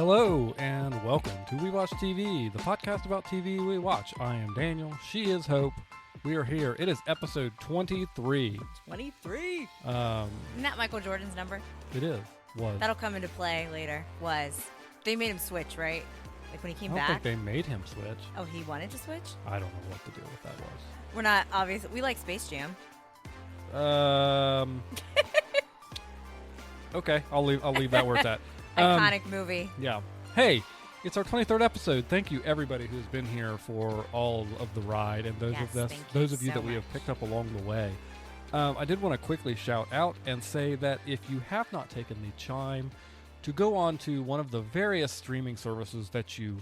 Hello and welcome to We Watch TV, the podcast about TV we watch. I am Daniel. She is Hope. We are here. It is episode 23. 23. Isn't that Michael Jordan's number? It is. Was. That'll come into play later. They made him switch, right? Like when he came I back. don't think they made him switch. Oh, he wanted to switch? I don't know what the deal with that was. We're not obvious. We like Space Jam. Okay, I'll leave that where it's at. Iconic movie. Yeah. Hey, it's our 23rd episode. Thank you everybody who's been here for all of the ride and those of you that we have picked up along the way. I did want to quickly shout out and say that if you have not taken the chime to go on to one of the various streaming services that you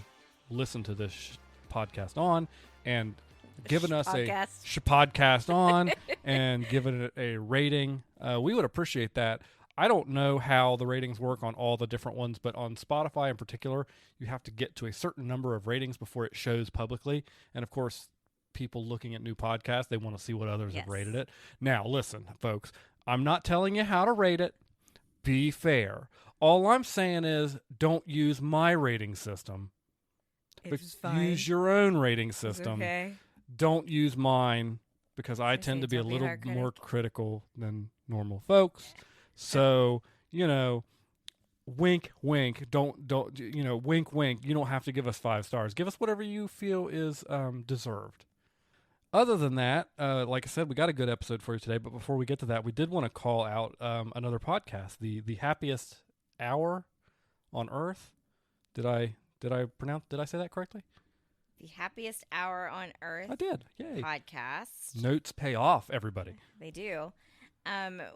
listen to this podcast on and given us a podcast on and given it a rating, we would appreciate that. I don't know how the ratings work on all the different ones, but on Spotify in particular, you have to get to a certain number of ratings before it shows publicly. And of course, people looking at new podcasts, they want to see what others have rated it. Now, listen, folks, I'm not telling you how to rate it. Be fair. All I'm saying is don't use my rating system. It's fine. Use your own rating system. Okay. Don't use mine because I tend to be a little more critical than normal folks. So, wink, wink. Don't, wink, wink. You don't have to give us 5 stars. Give us whatever you feel is deserved. Other than that, like I said, we got a good episode for you today. But before we get to that, we did want to call out another podcast, the happiest hour on Earth. Did I say that correctly? The happiest hour on Earth. I did. Yay. Podcast. Notes pay off, everybody. They do.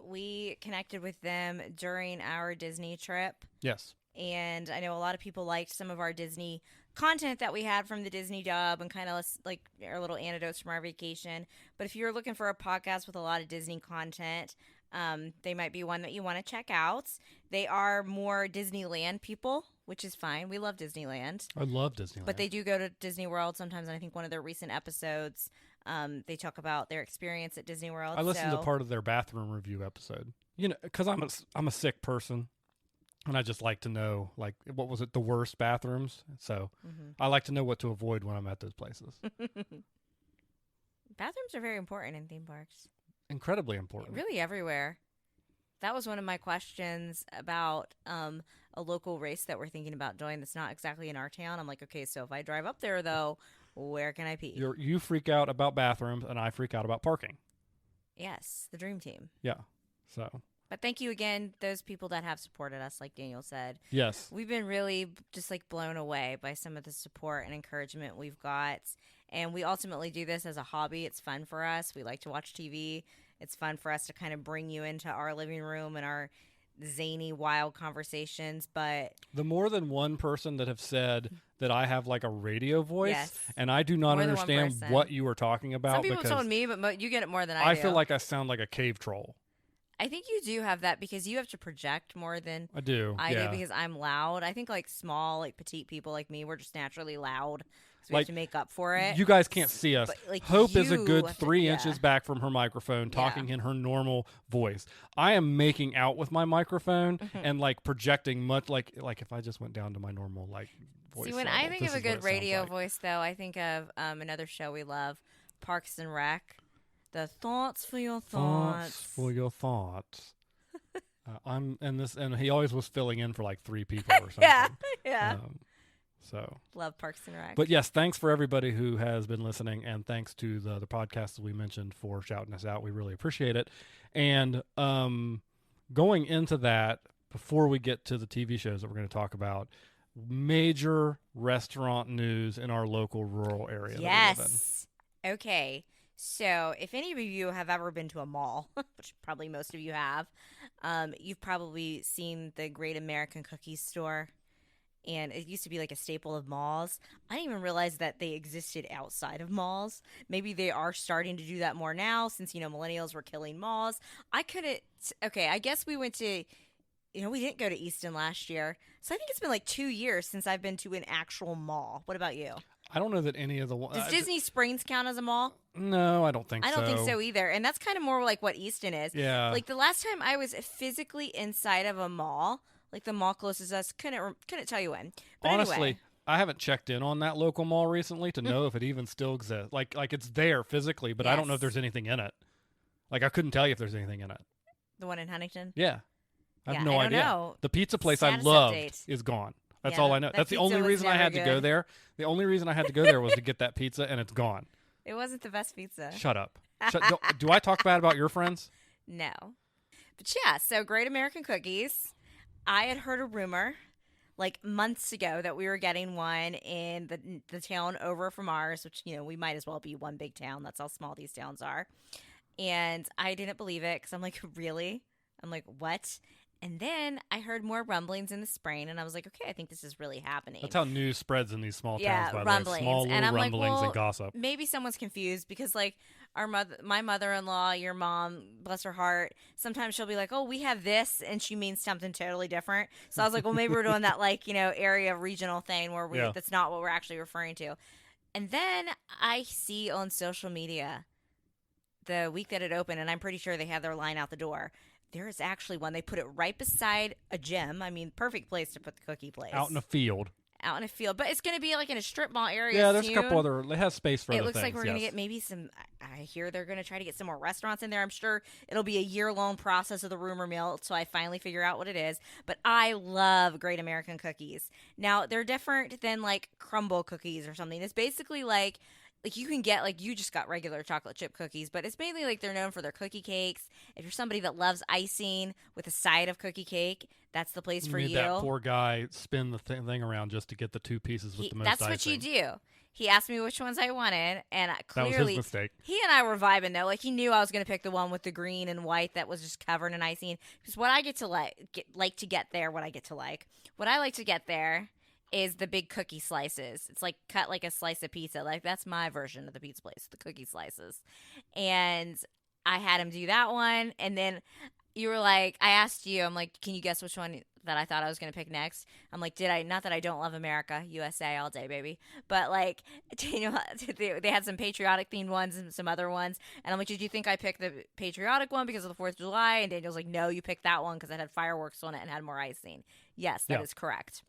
We connected with them during our Disney trip. Yes. And I know a lot of people liked some of our Disney content that we had from the Disney dub and kind of like our little anecdotes from our vacation. But if you're looking for a podcast with a lot of Disney content, they might be one that you want to check out. They are more Disneyland people, which is fine. We love Disneyland. I love Disneyland. But they do go to Disney World sometimes. And I think one of their recent episodes, they talk about their experience at Disney World. I listened to part of their bathroom review episode. Because I'm a sick person, and I just like to know, like, what was it, the worst bathrooms? So I like to know what to avoid when I'm at those places. Bathrooms are very important in theme parks. Incredibly important. Really everywhere. That was one of my questions about a local race that we're thinking about doing that's not exactly in our town. I'm like, okay, so if I drive up there, though, where can I pee? You freak out about bathrooms, and I freak out about parking. Yes, the dream team. Yeah, so. But thank you again, those people that have supported us, like Daniel said. Yes. We've been really just like blown away by some of the support and encouragement we've got. And we ultimately do this as a hobby. It's fun for us. We like to watch TV. It's fun for us to kind of bring you into our living room and our zany, wild conversations. But the more than one person that have said that I have like a radio voice, and I do not understand what you are talking about. Some people told me, but you get it more than I do. I feel like I sound like a cave troll. I think you do have that because you have to project more than I do because I'm loud. I think like small, like petite people like me, we're just naturally loud. So we have to make up for it. You guys can't see us. But, like, Hope is a good 3 inches back from her microphone, talking in her normal voice. I am making out with my microphone and like projecting much like if I just went down to my normal like voice. See, when I think of a good radio voice, though, I think of another show we love, Parks and Rec. The thoughts for your thoughts. Thoughts for your thoughts. And he always was filling in for like 3 people or something. yeah. So love Parks and Rec. But yes, thanks for everybody who has been listening, and thanks to the podcasts that we mentioned for shouting us out. We really appreciate it. And going into that, before we get to the TV shows that we're going to talk about, major restaurant news in our local rural area. Yes. Okay. So if any of you have ever been to a mall, which probably most of you have, you've probably seen the Great American Cookie Store. And it used to be like a staple of malls. I didn't even realize that they existed outside of malls. Maybe they are starting to do that more now since, millennials were killing malls. I guess we went to, we didn't go to Easton last year. So I think it's been like 2 years since I've been to an actual mall. What about you? I don't know that any of the ones. Does Disney Springs count as a mall? No, I don't think so. I don't think so either. And that's kind of more like what Easton is. Yeah. Like the last time I was physically inside of a mall, Like the mall closest to us. Couldn't tell you when. But Honestly, anyway. I haven't checked in on that local mall recently to know if it even still exists. Like it's there physically, but I don't know if there's anything in it. Like I couldn't tell you if there's anything in it. The one in Huntington? Yeah. I have Yeah, no I don't idea. know. The pizza place Status I loved update. is gone. That's Yeah, all I know. that That's the pizza only was reason I never had to go good. there. The only reason I had to go there was to get that pizza, and it's gone. It wasn't the best pizza. Shut up. Do I talk bad about your friends? No. But yeah, so Great American Cookies. I had heard a rumor like months ago that we were getting one in the town over from ours, which, you know, we might as well be one big town. That's how small these towns are. And I didn't believe it because I'm like, really? I'm like, what? And then I heard more rumblings in the spring, and I was like, okay, I think this is really happening. That's how news spreads in these small towns, by the way. Rumblings. Small little And I'm like, rumblings well, and gossip. Maybe someone's confused because, like, my mother-in-law, your mom, bless her heart, sometimes she'll be like, oh, we have this, and she means something totally different. So I was like, well, maybe we're doing that, like, you know, area regional thing where that's not what we're actually referring to. And then I see on social media the week that it opened, and I'm pretty sure they have their line out the door. There is actually one. They put it right beside a gym. I mean, perfect place to put the cookie place. Out in a field. Out in a field. But it's going to be like in a strip mall area. Yeah, there's soon. a couple other. It has space for other things. It looks like we're going to yes. get maybe some. I hear they're going to try to get some more restaurants in there. I'm sure it'll be a year-long process of the rumor mill until I finally figure out what it is. But I love Great American Cookies. Now, they're different than like crumble cookies or something. It's basically like you can get, like, you just got regular chocolate chip cookies, but it's mainly like they're known for their cookie cakes. If you're somebody that loves icing with a side of cookie cake, that's the place for you. That poor guy spin the thing around just to get the two pieces with the most icing. That's what you do. He asked me which ones I wanted, and clearly that was his mistake. He and I were vibing though. Like, he knew I was going to pick the one with the green and white that was just covered in icing. Because what I get to what I like to get there is the big cookie slices. It's like cut like a slice of pizza. Like, that's my version of the pizza place, the cookie slices. And I had him do that one, and then you were like, I asked you, I'm like, can you guess which one that I thought I was going to pick next? I'm like, not that I don't love America, USA all day, baby. But, like, Daniel, they had some patriotic themed ones and some other ones. And I'm like, did you think I picked the patriotic one because of the 4th of July? And Daniel's like, no, you picked that one because it had fireworks on it and had more icing. Yes, that is correct.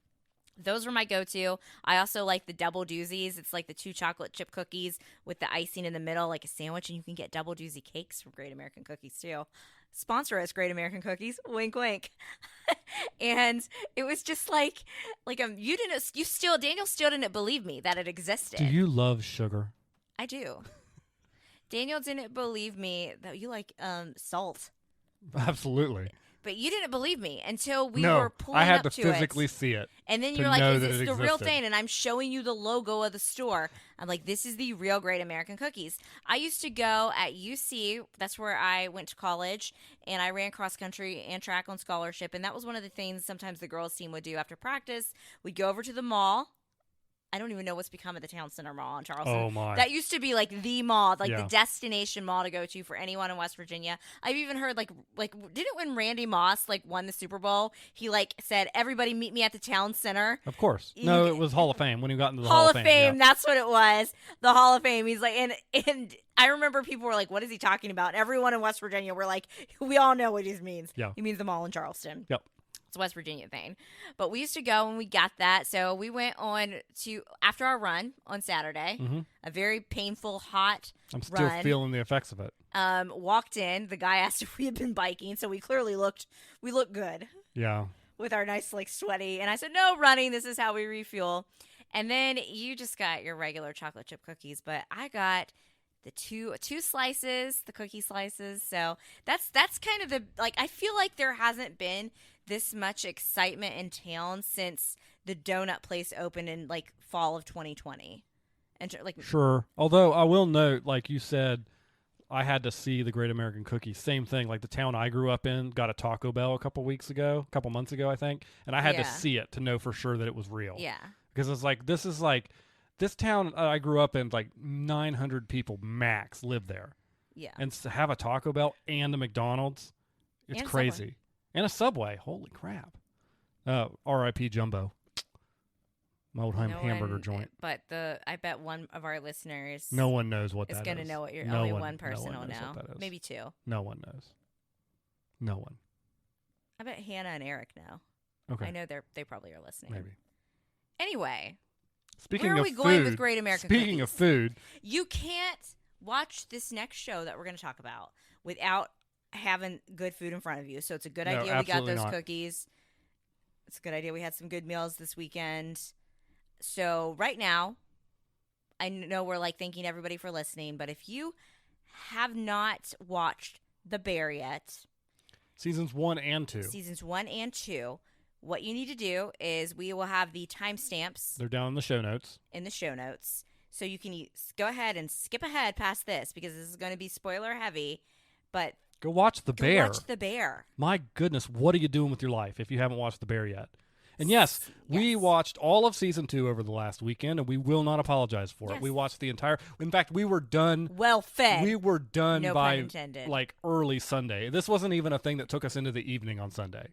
Those were my go-to. I also like the double doozies. It's like the 2 chocolate chip cookies with the icing in the middle, like a sandwich, and you can get double doozy cakes from Great American Cookies too. Sponsor us, Great American Cookies. Wink, wink. And it was just like Daniel still didn't believe me that it existed. Do you love sugar? I do. Daniel didn't believe me that you like salt. Absolutely. But you didn't believe me until we were pulling up to it. I had to physically see it. And then you're like, is this the real thing? And I'm showing you the logo of the store. I'm like, this is the real Great American Cookies. I used to go at UC. That's where I went to college. And I ran cross country and track on scholarship. And that was one of the things sometimes the girls' team would do after practice. We'd go over to the mall. I don't even know what's become of the Town Center Mall in Charleston. Oh, my. That used to be like the mall, like the destination mall to go to for anyone in West Virginia. I've even heard like didn't when Randy Moss like won the Super Bowl, he like said, everybody meet me at the Town Center. Of course. No, it was Hall of Fame when he got into the Hall of Fame. Yeah. That's what it was. The Hall of Fame. He's like, and I remember people were like, what is he talking about? Everyone in West Virginia were like, we all know what he means. Yeah. He means the mall in Charleston. Yep. West Virginia thing. But we used to go and we got that. So we went on to, after our run on Saturday, a very painful, hot I'm still feeling the effects of it. Walked in. The guy asked if we had been biking. So we clearly looked good. Yeah. With our nice, like, sweaty. And I said, no, running. This is how we refuel. And then you just got your regular chocolate chip cookies. But I got the two slices, the cookie slices. So that's kind of the, like, I feel like there hasn't been this much excitement in town since the donut place opened in like fall of 2020. And like, sure. Although I will note, like you said, I had to see the Great American Cookies. Same thing. Like the town I grew up in got a Taco Bell a couple months ago, I think. And I had to see it to know for sure that it was real. Yeah. Because it's like, this town I grew up in, like 900 people max live there. Yeah. And to have a Taco Bell and a McDonald's, it's crazy. Subway. And a Subway. Holy crap. R.I.P. Jumbo. My old hamburger joint. But I bet one of our listeners. No one knows what that is. Is going to know what you're. Only one person will know. Maybe 2. No one knows. No one. I bet Hannah and Eric know. Okay. I know they probably are listening. Maybe. Anyway, Speaking where are of we food, going with Great American Speaking Cookies? of food, You can't watch this next show that we're going to talk about without having good food in front of you. So it's a good idea we got those cookies. It's a good idea we had some good meals this weekend. So right now, I know we're like thanking everybody for listening, but if you have not watched The Bear yet, seasons 1 and 2, what you need to do is we will have the timestamps. They're down in the show notes. So you can go ahead and skip ahead past this because this is going to be spoiler heavy. But go watch The Bear. Watch The Bear. My goodness, what are you doing with your life if you haven't watched The Bear yet? And yes, we watched all of season 2 over the last weekend, and we will not apologize for it. We watched the entire. In fact, we were done. Well fed. We were done no by pun intended. Like early Sunday. This wasn't even a thing that took us into the evening on Sunday.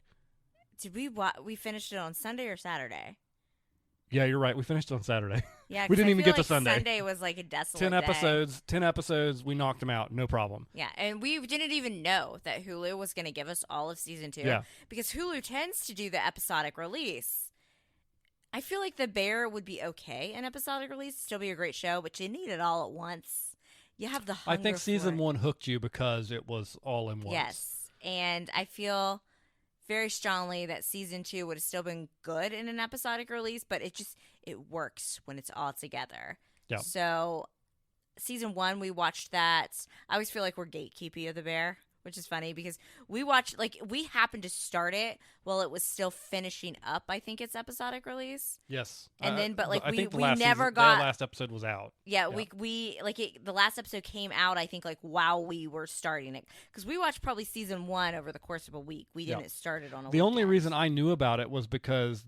Did we finished it on Sunday or Saturday? Yeah, you're right. We finished on Saturday. Yeah, we didn't even get to Sunday. Sunday. Sunday was like a desolate 10 episodes. We knocked them out. No problem. Yeah, and we didn't even know that Hulu was going to give us all of season 2. Yeah. Because Hulu tends to do the episodic release. I feel like The Bear would be okay an episodic release, still be a great show, but you need it all at once. You have the hunger I think season 1 hooked you because it was all in once. Yes, and I feel very strongly that season 2 would have still been good in an episodic release, but it works when it's all together. Yeah. So season 1, we watched that. I always feel like we're gatekeeping of The Bear, which is funny because we happened to start it while it was still finishing up, I think, its episodic release. Yes. And then, but like I think we never got. The last episode was out. Yeah, the last episode came out, I think, like while we were starting it. Because we watched probably season 1 over the course of a week. We didn't start it on a weekend. The only reason I knew about it was because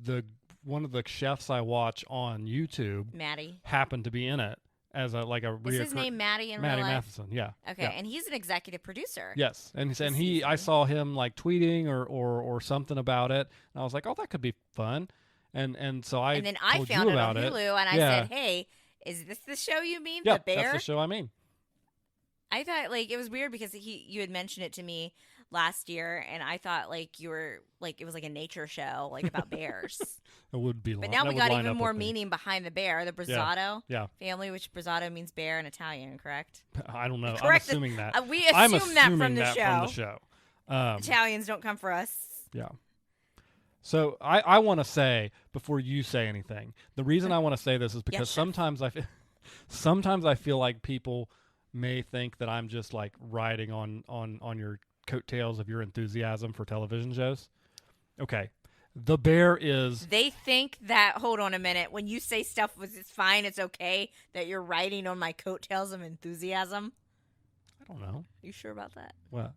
one of the chefs I watch on YouTube, Maddie, happened to be in it as a Is his name Maddie in Maddie real life? Matheson, yeah. Okay, yeah. and he's an executive producer. Yes, and I saw him like tweeting or something about it, and I was like, oh, that could be fun, and so I and then I told found you it about on Hulu, and I said, hey, is this the show you mean, yeah, The Bear? That's the show I mean. I thought like it was weird because you had mentioned it to me last year, and I thought like you were like it was like a nature show like about bears. It would be, but now we got even more meaning behind the bear, the Brizzato family, which Brizzato means bear in Italian, correct? I don't know. Correct. I'm assuming that. We assume that from the show. Italians don't come for us. Yeah. So I want to say before you say anything, the reason I want to say this is because sometimes I feel like people may think that I'm just like riding on your coattails of your enthusiasm for television shows. Okay. The Bear is... They think that, hold on a minute, when you say stuff it's fine, it's okay, that you're riding on my coattails of enthusiasm? I don't know. Are you sure about that? Well,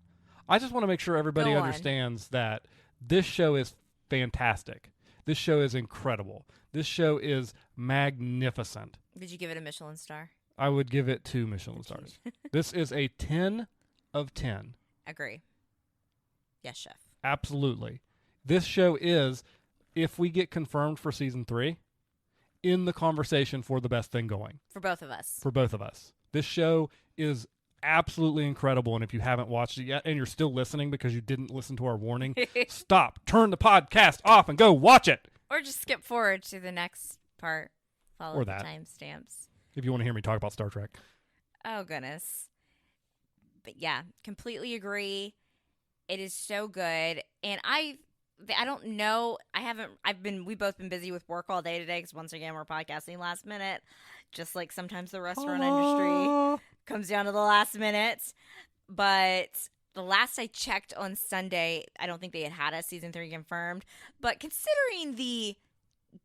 I just want to make sure everybody understands that this show is fantastic. This show is incredible. This show is magnificent. Did you give it a Michelin star? I would give it 2 Michelin stars. This is a 10 of 10. Agree. Yes, chef. Absolutely. This show is, if we get confirmed for season 3, in the conversation for the best thing going. For both of us. For both of us. This show is absolutely incredible, and if you haven't watched it yet and you're still listening because you didn't listen to our warning, stop, turn the podcast off, and go watch it. Or just skip forward to the next part. Follow the timestamps. If you want to hear me talk about Star Trek. Oh, goodness. But yeah, completely agree. It is so good. And I don't know. We've both been busy with work all day today because once again, we're podcasting last minute. Just like sometimes the restaurant industry comes down to the last minute. But the last I checked on Sunday, I don't think they had a season 3 confirmed. But considering the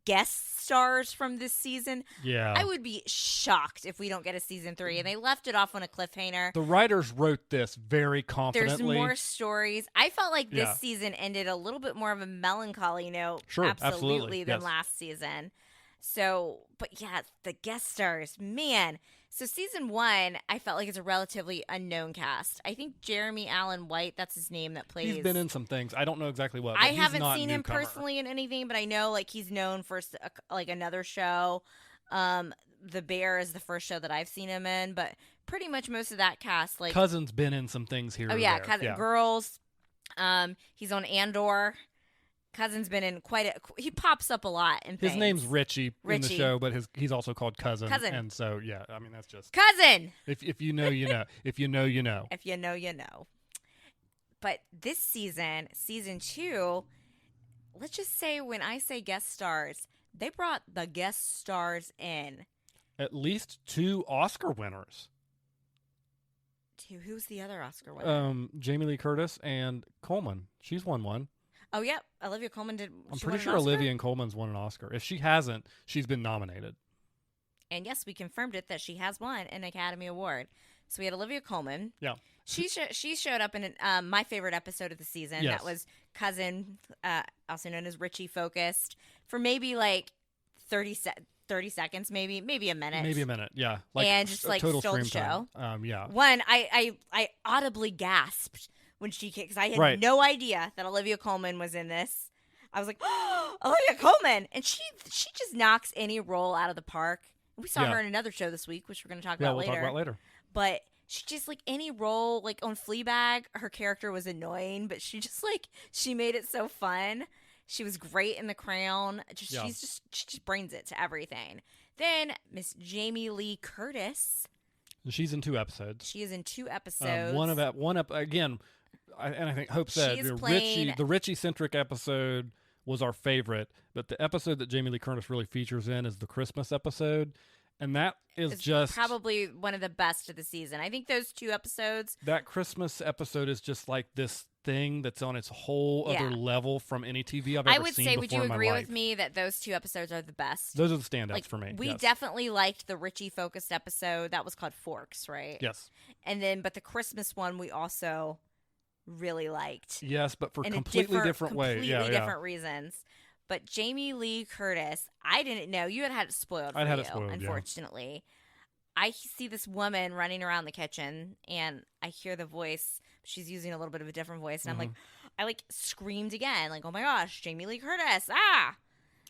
guest stars from this season, I would be shocked if we don't get a season 3. And they left it off on a cliffhanger. The writers wrote this very confidently. There's more stories. I felt like this season ended a little bit more of a melancholy note, absolutely, than last season. So, but yeah, the guest stars, man. So season 1, I felt like it's a relatively unknown cast. I think Jeremy Allen White, that's his name, that plays. He's been in some things. I don't know exactly what. I haven't seen him personally in anything, but I know like he's known for like another show. The Bear is the first show that I've seen him in, but pretty much most of that cast, like Cousin's been in some things here. Oh yeah, Girls. He's on Andor. Cousin's been in he pops up a lot in things. His name's Richie in the show, but he's also called Cousin. And so, yeah, I mean, that's just... Cousin! If you know, you know. If you know, you know. If you know, you know. But this season 2, let's just say when I say guest stars, they brought the guest stars in. At least 2 Oscar winners. 2? Who's the other Oscar winner? Jamie Lee Curtis and Coleman. She's won one. Oh, yep. Olivia Colman did. I'm pretty sure Olivia Colman's won an Oscar. If she hasn't, she's been nominated. And yes, we confirmed it that she has won an Academy Award. So we had Olivia Colman. Yeah. She showed up in my favorite episode of the season. Yes. That was Cousin, also known as Richie Focused, for maybe like 30 seconds, maybe a minute. Maybe a minute, yeah. And just like total stole the stream show. time. Yeah. One, I audibly gasped when she came, because I had no idea that Olivia Colman was in this. I was like, oh, Olivia Colman! And she just knocks any role out of the park. We saw her in another show this week, which we're going to talk about later. Yeah, we'll talk about later. But she just, like, any role, like on Fleabag, her character was annoying, but she just, like, she made it so fun. She was great in The Crown. She just brings it to everything. Then Miss Jamie Lee Curtis. She's in 2 episodes. She is in 2 episodes. Again, I think Hope said the Richie-centric episode was our favorite, but the episode that Jamie Lee Curtis really features in is the Christmas episode, and that is just probably one of the best of the season. I think those 2 episodes. That Christmas episode is just like this thing that's on its whole other level from any TV I've ever seen before in my life. I would say, would you agree with me that those 2 episodes are the best? Those are the standouts for me. We definitely liked the Richie-focused episode. That was called Forks, right? Yes. And then, but the Christmas one we also really liked. Yes, but for completely different ways. Completely different reasons. But Jamie Lee Curtis, I didn't know. You had it spoiled for you, unfortunately. I see this woman running around the kitchen, and I hear the voice. She's using a little bit of a different voice, and I screamed again, like, oh my gosh, Jamie Lee Curtis, ah!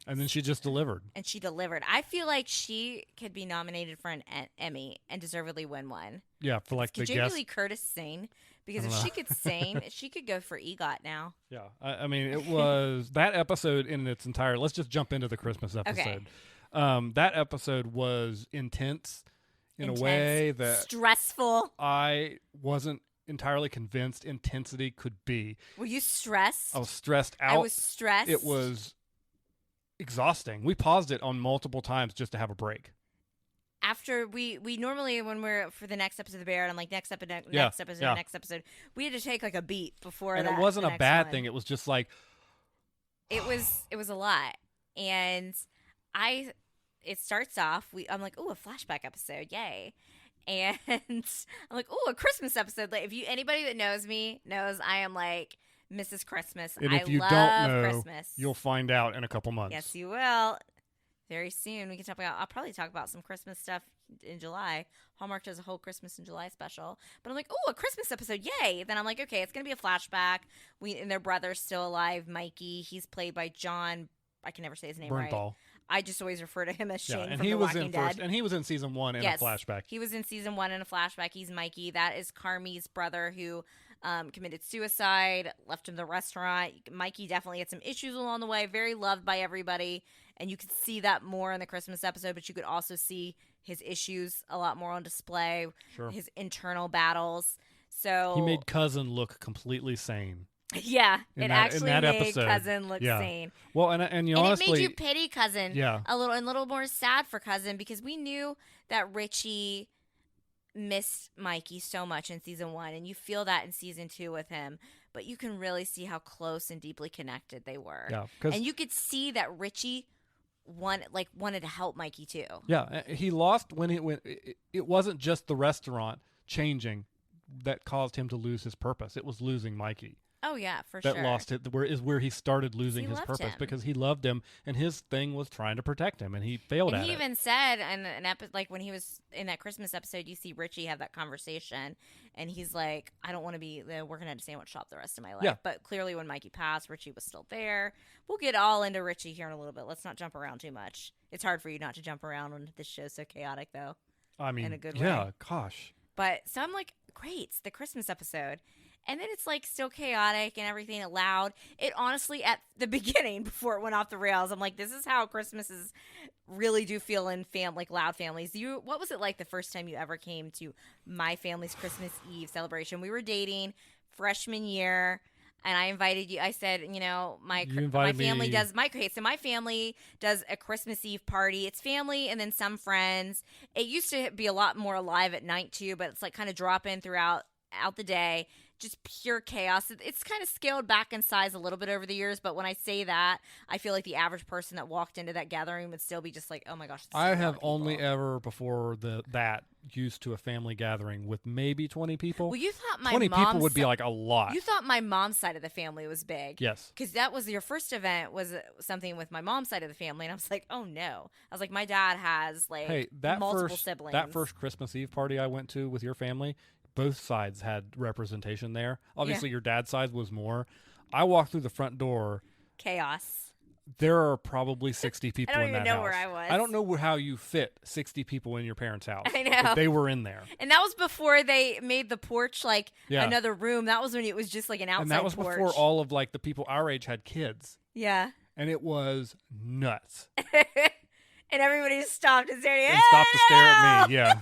And then she just delivered. And she delivered. I feel like she could be nominated for an Emmy and deservedly win one. Yeah, for like the guest. Could Jamie Lee Curtis sing? Because if she could sing, she could go for EGOT now. Yeah, I mean, it was that episode in its entirety. Let's just jump into the Christmas episode. Okay. That episode was intense in a way that stressful. I wasn't entirely convinced intensity could be. Were you stressed? I was stressed out. I was stressed. It was exhausting. We paused it on multiple times just to have a break. After we normally, when we're for the next episode of The Bear, I'm like, next episode, we had to take like a beat before that. And it wasn't a bad thing. It was just like it was a lot. And it starts off, I'm like, oh, a flashback episode, yay. And I'm like, oh, a Christmas episode. Like, anybody that knows me knows I am like Mrs. Christmas. And if you love don't know, Christmas. You'll find out in a couple months. Yes, you will. Very soon. We can talk about. I'll probably talk about some Christmas stuff in July. Hallmark does a whole Christmas in July special. But I'm like, oh, a Christmas episode, yay! Then I'm like, okay, it's gonna be a flashback. And their brother's still alive, Mikey. He's played by John. I can never say his name Bernthal. Right. I just always refer to him as Shane and from he The was Walking in Dead. first, and he was in season 1 in a flashback. He was in season 1 in a flashback. He's Mikey. That is Carmi's brother who committed suicide, left him the restaurant. Mikey definitely had some issues along the way. Very loved by everybody, and you could see that more in the Christmas episode. But you could also see his issues a lot more on display. Sure. His internal battles. So he made Cousin look completely sane. Yeah, it actually made episode. Cousin look sane. Well, and you honestly, it made you pity Cousin. Yeah. a little more sad for Cousin, because we knew that Richie missed Mikey so much in season 1, and you feel that in season 2 with him. But you can really see how close and deeply connected they were. Yeah, and you could see that Richie wanted to help Mikey too. Yeah, he lost when it wasn't just the restaurant changing that caused him to lose his purpose. It was losing Mikey. Oh yeah, for sure. That lost it. Where he started losing his purpose him. because he loved him, and his thing was trying to protect him, and he failed at it. He even said in an episode, like when he was in that Christmas episode, you see Richie have that conversation, and he's like, "I don't want to be working at a sandwich shop the rest of my life." Yeah. But clearly, when Mikey passed, Richie was still there. We'll get all into Richie here in a little bit. Let's not jump around too much. It's hard for you not to jump around when this show's so chaotic, though. I mean, in a good way. Yeah, gosh. But so I'm like, great, it's the Christmas episode. And then it's like still chaotic and everything loud. It honestly, at the beginning, before it went off the rails, I'm like, this is how Christmases really do feel in like loud families. What was it like the first time you ever came to my family's Christmas Eve celebration? We were dating freshman year. And I invited you. I said, my family does so my family does a Christmas Eve party. It's family and then some friends. It used to be a lot more alive at night too, but it's like kind of drop in throughout the day. Just pure chaos. It's kind of scaled back in size a little bit over the years, but when I say that, I feel like the average person that walked into that gathering would still be just like, oh my gosh. I have only ever before that used to a family gathering with maybe 20 people. Well, you thought 20 people would be like a lot. You thought my mom's side of the family was big. Yes. Because that was your first event was something with my mom's side of the family. And I was like, oh no. I was like, my dad has like multiple siblings. That first Christmas Eve party I went to with your family, both sides had representation there. Obviously, your dad's side was more. I walked through the front door. Chaos. There are probably 60 people in that house. I don't even know where I was. I don't know how you fit 60 people in your parents' house. I know. But they were in there. And that was before they made the porch another room. That was when it was just like an outside porch. And that was before all of like the people our age had kids. Yeah. And it was nuts. And everybody just stopped and stared and stopped to stare at me. Yeah.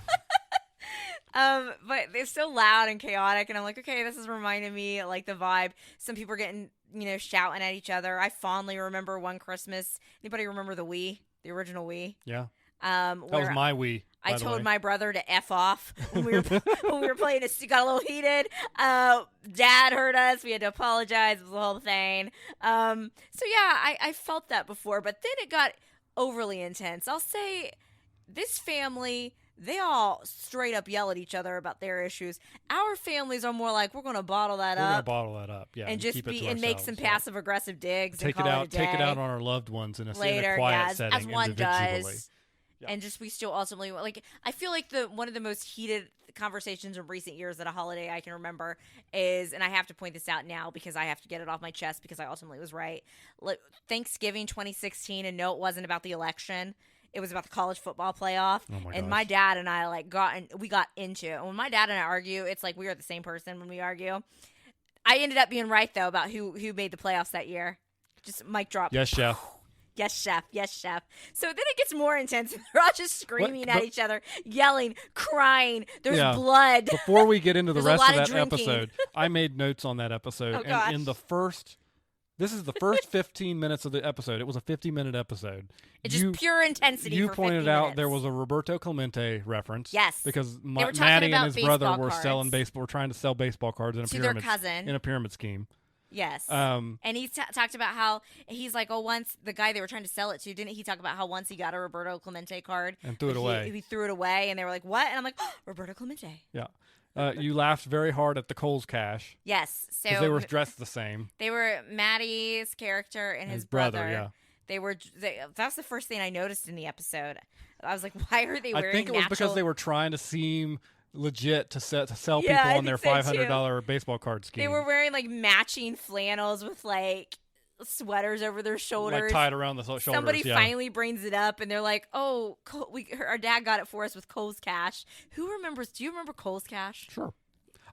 But they're still loud and chaotic, and I'm like, okay, this is reminding me like the vibe. Some people are getting, shouting at each other. I fondly remember one Christmas. Anybody remember the Wii, the original Wii? Yeah. That was my Wii. I told my brother to F off when we were playing. It got a little heated. Dad heard us. We had to apologize. It was the whole thing. So yeah, I felt that before, but then it got overly intense. I'll say this family, they all straight up yell at each other about their issues. Our families are more like, we're going to bottle that up. We're going to bottle that up, yeah. And just make some passive aggressive digs. Take it out on our loved ones in a quiet setting as one individually. Does. Yeah. And just we still ultimately like. I feel like one of the most heated conversations in recent years at a holiday I can remember is, and I have to point this out now because I have to get it off my chest because I ultimately was right. Like, Thanksgiving 2016, and no, it wasn't about the election. It was about the college football playoff. Oh my and gosh. My dad and I got into it. And when my dad and I argue, it's like we are the same person when we argue. I ended up being right though about who made the playoffs that year. Just mic drop. Yes, chef. Yes, chef. Yes, chef. So then it gets more intense. They're all just screaming at each other, yelling, crying. There's blood. Before we get into the rest of that episode, I made notes on that episode. Oh, gosh. And in this is the first 15 minutes of the episode. It was a 50-minute episode. It's just pure intensity. You for pointed 50 out minutes. There was a Roberto Clemente reference. Yes, because Maddie and his brother were trying to sell baseball cards in a pyramid scheme. Yes. And he talked about how he's like, once the guy they were trying to sell it to, didn't he talk about how once he got a Roberto Clemente card and threw it away? He threw it away, and they were like, "What?" And I'm like, Roberto Clemente. Yeah. You laughed very hard at the Kohl's Cash. Yes. So they were dressed the same. They were Maddie's character and his brother. Yeah. That's the first thing I noticed in the episode. I was like, why are they wearing I think it was because they were trying to seem legit to sell people on their $500 baseball card scheme. They were wearing like matching flannels with like sweaters over their shoulders, like tied around the shoulders. Somebody finally brings it up, and they're like, "Oh, our dad got it for us with Kohl's Cash." Who remembers? Do you remember Kohl's Cash? Sure,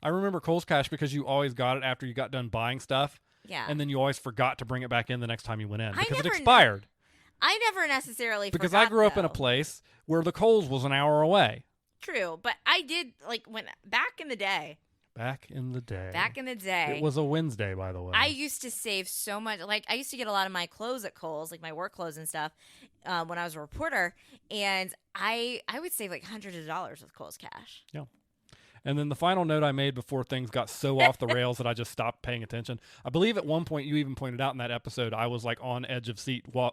I remember Kohl's Cash because you always got it after you got done buying stuff. Yeah, and then you always forgot to bring it back in the next time you went in because it expired. I never necessarily because forgot, I grew up in a place where the Kohl's was an hour away. True, but I did back in the day. Back in the day. It was a Wednesday, by the way. I used to save so much. Like, I used to get a lot of my clothes at Kohl's, like my work clothes and stuff, when I was a reporter. And I would save like hundreds of dollars with Kohl's Cash. Yeah. And then the final note I made before things got so off the rails that I just stopped paying attention. I believe at one point you even pointed out in that episode I was like on edge of seat. You were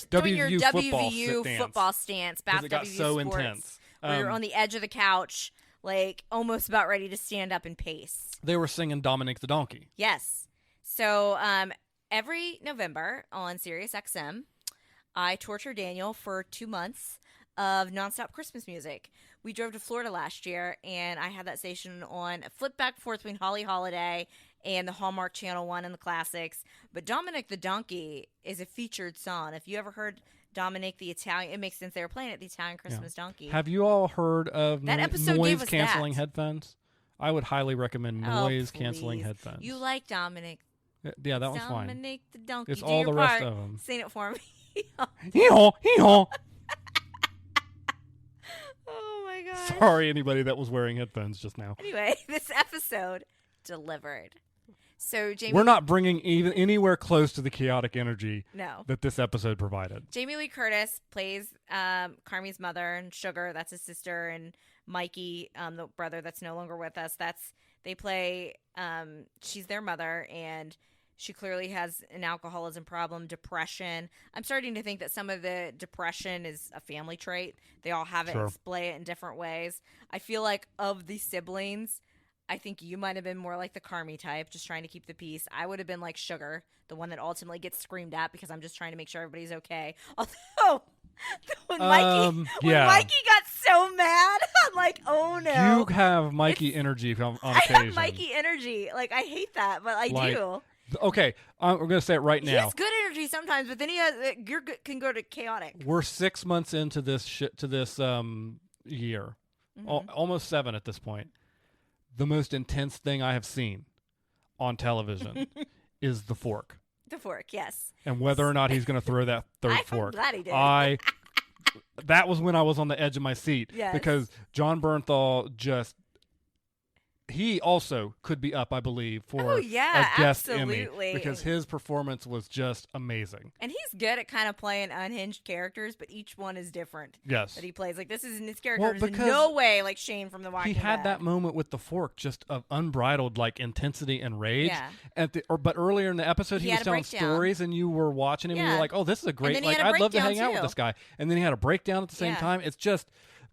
doing your WVU football stance. Because it got so intense. Where you're on the edge of the couch, like almost about ready to stand up and pace. They were singing Dominic the Donkey. Yes. So every November on Sirius XM, I torture Daniel for 2 months of nonstop Christmas music. We drove to Florida last year, and I had that station on, flip back and forth between Holly Holiday and the Hallmark Channel 1 and the classics. But Dominic the Donkey is a featured song. If you ever heard Dominic the Italian, it makes sense they were playing it, the Italian Christmas Donkey. Have you all heard of that episode noise canceling headphones? I would highly recommend noise-canceling please. headphones. You like Dominic. Yeah, that one's fine. Dominic the donkey. It's Do all your the rest part. of them. Sing it for me. Hee-haw, hee-haw. Oh my god. Sorry, anybody that was wearing headphones just now. Anyway, this episode delivered. So Jamie, we're not bringing even anywhere close to the chaotic energy no. that this episode provided. Jamie Lee Curtis plays Carmi's mother, and Sugar, that's his sister, and Mikey, the brother that's no longer with us. They play. She's their mother, and she clearly has an alcoholism problem, depression. I'm starting to think that some of the depression is a family trait. They all have it and display it in different ways. I feel like of the siblings, I think you might have been more like the Carmi type, just trying to keep the peace. I would have been like Sugar, the one that ultimately gets screamed at because I'm just trying to make sure everybody's okay. Although, when Mikey got so mad, I'm like, oh no. You have Mikey energy on occasion. I have Mikey energy. Like, I hate that, but I do. Okay, we're going to say it right now. He has good energy sometimes, but then can go to chaotic. We're 6 months into this year, almost 7 at this point. The most intense thing I have seen on television is the fork. The fork, yes. And whether or not he's going to throw that third fork. I'm glad he did. That was when I was on the edge of my seat. Yes. Because Jon Bernthal he also could be up, I believe, for a guest Emmy because his performance was just amazing. And he's good at kind of playing unhinged characters, but each one is different. Yes. That he plays. Like, this isn't his character is in no way like Shane from The Walking Dead. He had that moment with the fork, just of unbridled like intensity and rage. Yeah. But earlier in the episode, he was telling stories, and you were watching him, and you were like, "Oh, this is a great! Like, I'd love to hang out with this guy." And then he had a breakdown at the same time. It's just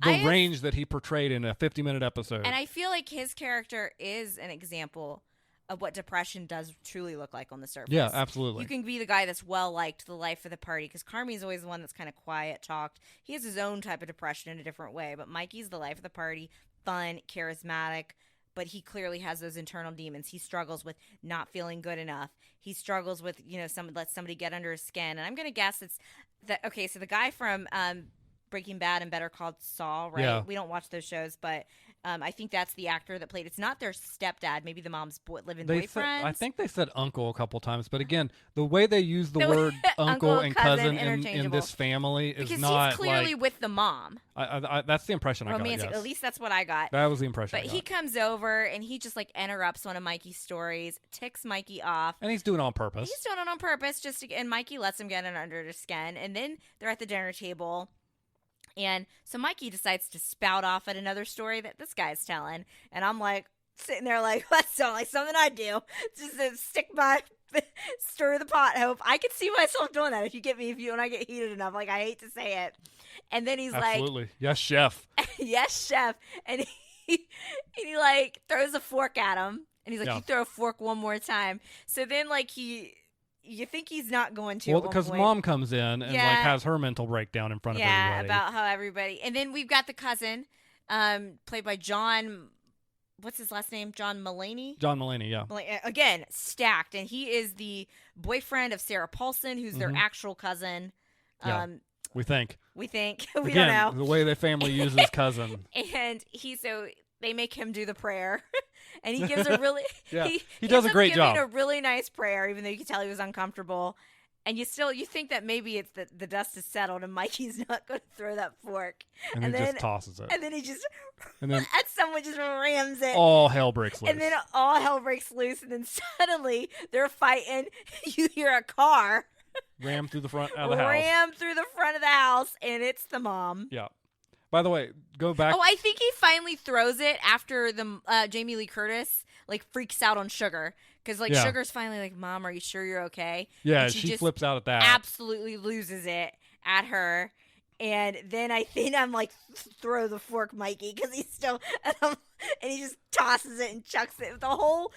the range that he portrayed in a 50-minute episode. And I feel like his character is an example of what depression does truly look like on the surface. Yeah, absolutely. You can be the guy that's well-liked, the life of the party, because Carmi's always the one that's kind of quiet, talked. He has his own type of depression in a different way, but Mikey's the life of the party, fun, charismatic, but he clearly has those internal demons. He struggles with not feeling good enough. He struggles with, let somebody get under his skin. And I'm going to guess it's that. Okay, so the guy from Breaking Bad and Better Call Saul, right? Yeah. We don't watch those shows, but I think that's the actor that played. It's not their stepdad, maybe the mom's live-in boyfriend. I think they said uncle a couple times, but again, the way they use the word uncle and cousin in this family is because not he's clearly with the mom. That's the impression I got. Yes. At least that's what I got. That was the impression. But he comes over and he just like interrupts one of Mikey's stories, ticks Mikey off, and he's doing it on purpose. He's doing it on purpose, and Mikey lets him get in under his skin, and then they're at the dinner table. And so Mikey decides to spout off at another story that this guy's telling. And I'm like, sitting there like, that sounds like something I do. Just to stick my, stir the pot, hope. I could see myself doing that when I get heated enough. Like, I hate to say it. And then he's absolutely. Yes, chef. Yes, chef. And he like throws a fork at him. And he's like, you throw a fork one more time. So then like you think he's not going to. Well, because mom comes in and like has her mental breakdown in front of everybody. Yeah, about how everybody. And then we've got the cousin, played by John. What's his last name? John Mulaney? John Mulaney, yeah. Again, stacked. And he is the boyfriend of Sarah Paulson, who's their actual cousin. We think. We Again, don't know. The way the family uses cousin. And they make him do the prayer. And he gives a really he does a great job. A really nice prayer, even though you can tell he was uncomfortable. And you think that maybe it's the dust is settled and Mikey's not going to throw that fork. And then just tosses it. And then someone just rams it. All hell breaks loose. And then all hell breaks loose. And then suddenly they're fighting. You hear a car ram through the front of the house. Ram through the front of the house, and it's the mom. Yeah. By the way, go back. Oh, I think he finally throws it after the Jamie Lee Curtis like freaks out on Sugar because Sugar's finally like, "Mom, are you sure you're okay?" Yeah, she flips out at that. Absolutely loses it at her, and then I think I'm like, "Throw the fork, Mikey," because he's still and he just tosses it and chucks it. The whole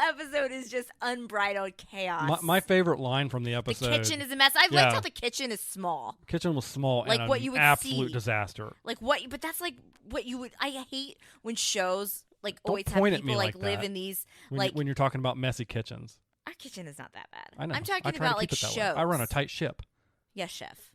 episode is just unbridled chaos. My favorite line from the episode. The kitchen is a mess. I liked how the kitchen is small. Kitchen was small, like and what you would absolute disaster. Like what? But that's like what you would. I hate when shows like always have people like live in these when you're talking about messy kitchens. Our kitchen is not that bad. I know. I'm talking about like shows. I run a tight ship. Yes, chef.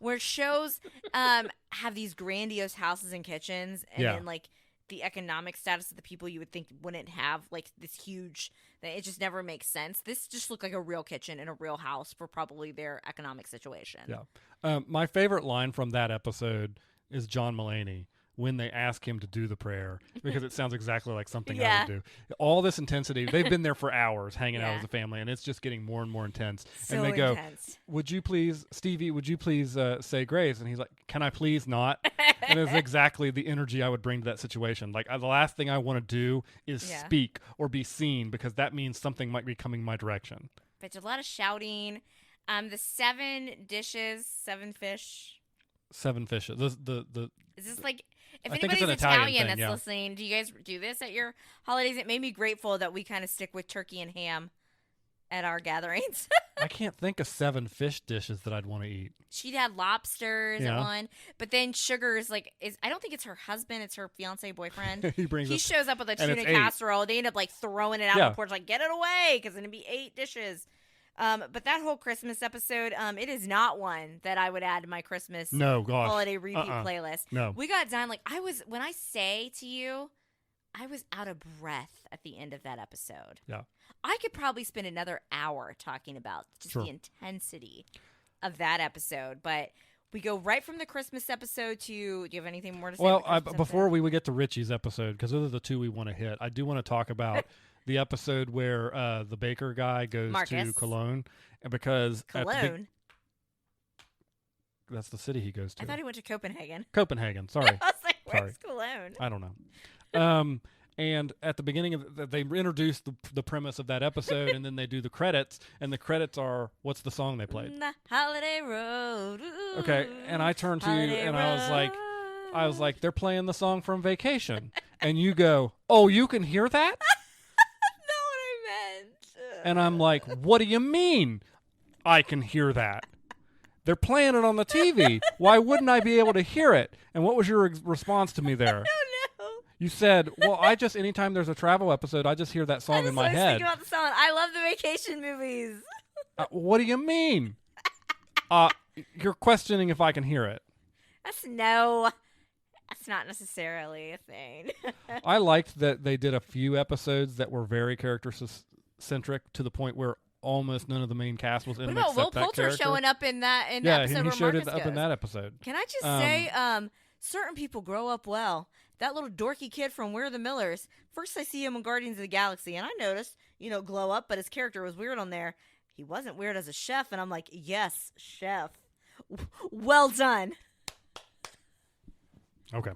Where shows have these grandiose houses and kitchens, and then like the economic status of the people you would think wouldn't have like this huge, that it just never makes sense. This just looked like a real kitchen in a real house for probably their economic situation. Yeah. My favorite line from that episode is John Mulaney when they ask him to do the prayer, because it sounds exactly like something I would do. All this intensity. They've been there for hours hanging out as a family, and it's just getting more and more intense. So and they go, intense. would you please, Stevie, would you please say grace? And he's like, can I please not? And it's exactly the energy I would bring to that situation. Like, the last thing I want to do is speak or be seen, because that means something might be coming my direction. But there's a lot of shouting. The 7 dishes, 7 fish. 7 fishes. The Is this like, if I think anybody's it's an Italian thing, that's yeah. listening, do you guys do this at your holidays? It made me grateful that we kind of stick with turkey and ham at our gatherings. I can't think of 7 fish dishes that I'd want to eat. She'd had lobsters at one, but then Sugar is I don't think it's her husband, it's her fiance boyfriend. He shows up with a tuna casserole. They end up like throwing it out on the porch, like, get it away, because it'd be 8 dishes. But that whole Christmas episode, it is not one that I would add to my Christmas holiday repeat playlist. No. We got done, like, when I say to you, I was out of breath at the end of that episode. Yeah. I could probably spend another hour talking about just the intensity of that episode, but we go right from the Christmas episode to, do you have anything more to say? Well, before we would get to Richie's episode, because those are the 2 we want to hit, I do want to talk about the episode where the baker guy goes to Cologne, because Cologne. That's the city he goes to. I thought he went to Copenhagen. Copenhagen, sorry. I was like, where's Cologne? I don't know. And at the bening of they introduce the premise of that episode, and then they do the credits, and the credits are, what's the song they played? The Holiday Road. Ooh, okay, and I turned to you and I was like, they're playing the song from Vacation, and you go, oh, you can hear that? Not what I meant. And I'm like, what do you mean I can hear that? They're playing it on the TV. Why wouldn't I be able to hear it? And what was your response to me there? I don't know. You said, well, anytime there's a travel episode, I just hear that song in my head. I was thinking about the song. I love the vacation movies. What do you mean? You're questioning if I can hear it. That's not necessarily a thing. I liked that they did a few episodes that were very character-centric, to the point where almost none of the main cast was in them except Will that Poulter character. showing up in that episode he where showed Marcus it up in that episode. Can I just say, certain people grow up well. That little dorky kid from We're the Millers, first I see him in Guardians of the Galaxy, and I noticed, glow up, but his character was weird on there. He wasn't weird as a chef, and I'm like, yes, chef. Well done. Okay.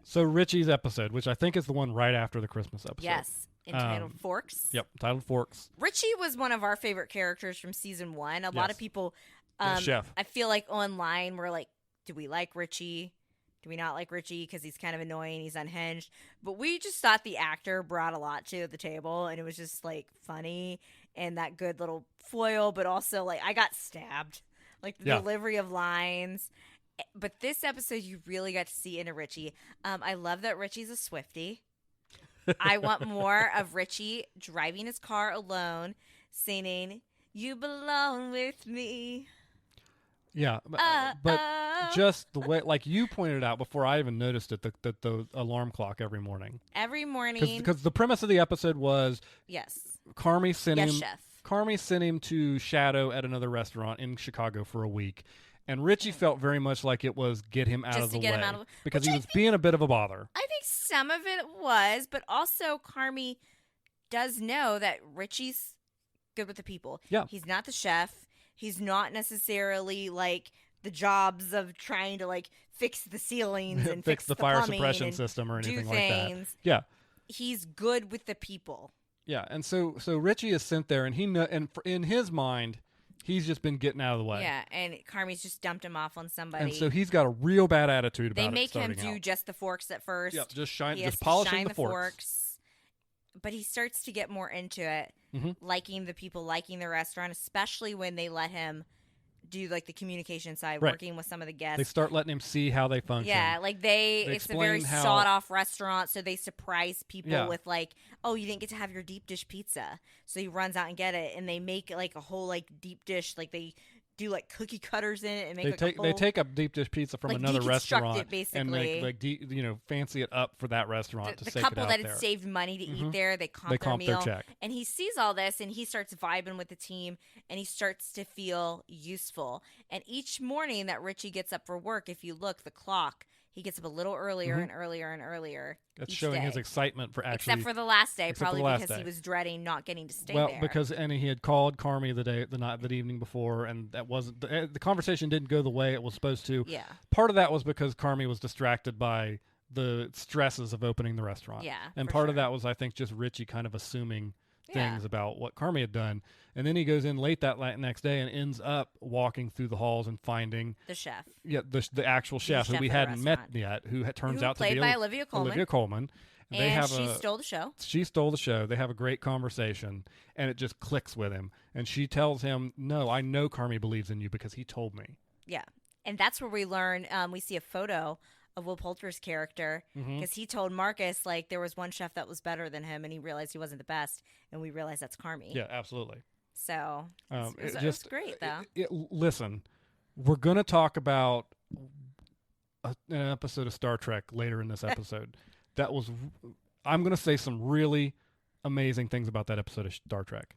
So Richie's episode, which I think is the one right after the Christmas episode. Yes. Entitled Forks. Yep, titled Forks. Richie was one of our favorite characters from season 1. A lot of people, chef. I feel like online, were like, do we like Richie? Do we not like Richie? Because he's kind of annoying. He's unhinged. But we just thought the actor brought a lot to the table, and it was just, like, funny and that good little foil, but also, like, I got stabbed. Like, the delivery of lines. But this episode, you really got to see into Richie. I love that Richie's a Swiftie. I want more of Richie driving his car alone, singing, "You belong with me." Yeah, but just the way, like you pointed out before I even noticed it, the alarm clock every morning. Every morning. Because the premise of the episode was Carmy sent him. Chef. Carmy sent him to shadow at another restaurant in Chicago for a week. And Richie felt very much like it was get him out of the way. Because he was being a bit of a bother. I think some of it was, but also Carmy does know that Richie's good with the people. Yeah. He's not the chef. He's not necessarily like the jobs of trying to like fix the ceilings and fix the fire suppression system or anything like that. Yeah. He's good with the people. Yeah, and so Richie is sent there, and in his mind, he's just been getting out of the way. Yeah, and Carmy's just dumped him off on somebody. And so he's got a real bad attitude about it. They make him do just the forks at first. Yep, just polishing the forks. But he starts to get more into it, liking the people, liking the restaurant, especially when they let him do like the communication side, working with some of the guests. They start letting him see how they function. Yeah, like it's a very sought-off restaurant, so they surprise people with like, oh, you didn't get to have your deep dish pizza. So he runs out and get it, and they make like a whole like deep dish, like they do like cookie cutters in it and make they take a deep dish pizza from like another restaurant it, basically. and fancy it up for that restaurant the stake couple it out that there. had saved money to eat there, they comp their meal, check. And he sees all this and he starts vibing with the team and he starts to feel useful. And each morning that Richie gets up for work, if you look the clock, he gets up a little earlier and earlier and earlier. That's showing his excitement for actually. Except for the last day, probably because he was dreading not getting to stay there. Well, because he had called Carmy the evening before, and that wasn't the conversation didn't go the way it was supposed to. Yeah. Part of that was because Carmy was distracted by the stresses of opening the restaurant. Yeah. And part of that was, I think, just Richie kind of assuming things about what Carmy had done. And then he goes in late that next day and ends up walking through the halls and finding the chef. Yeah, the actual chef who we hadn't met yet, who turns out to be played by Olivia Colman. And she stole the show. She stole the show. They have a great conversation, and it just clicks with him. And she tells him, "No, I know Carmy believes in you because he told me." Yeah, and that's where we learn. We see a photo of Will Poulter's character because he told Marcus like there was one chef that was better than him, and he realized he wasn't the best, and we realized that's Carmy. Yeah, absolutely. So it was great, though. Listen, we're gonna talk about an episode of Star Trek later in this episode. I'm going to say some really amazing things about that episode of Star Trek.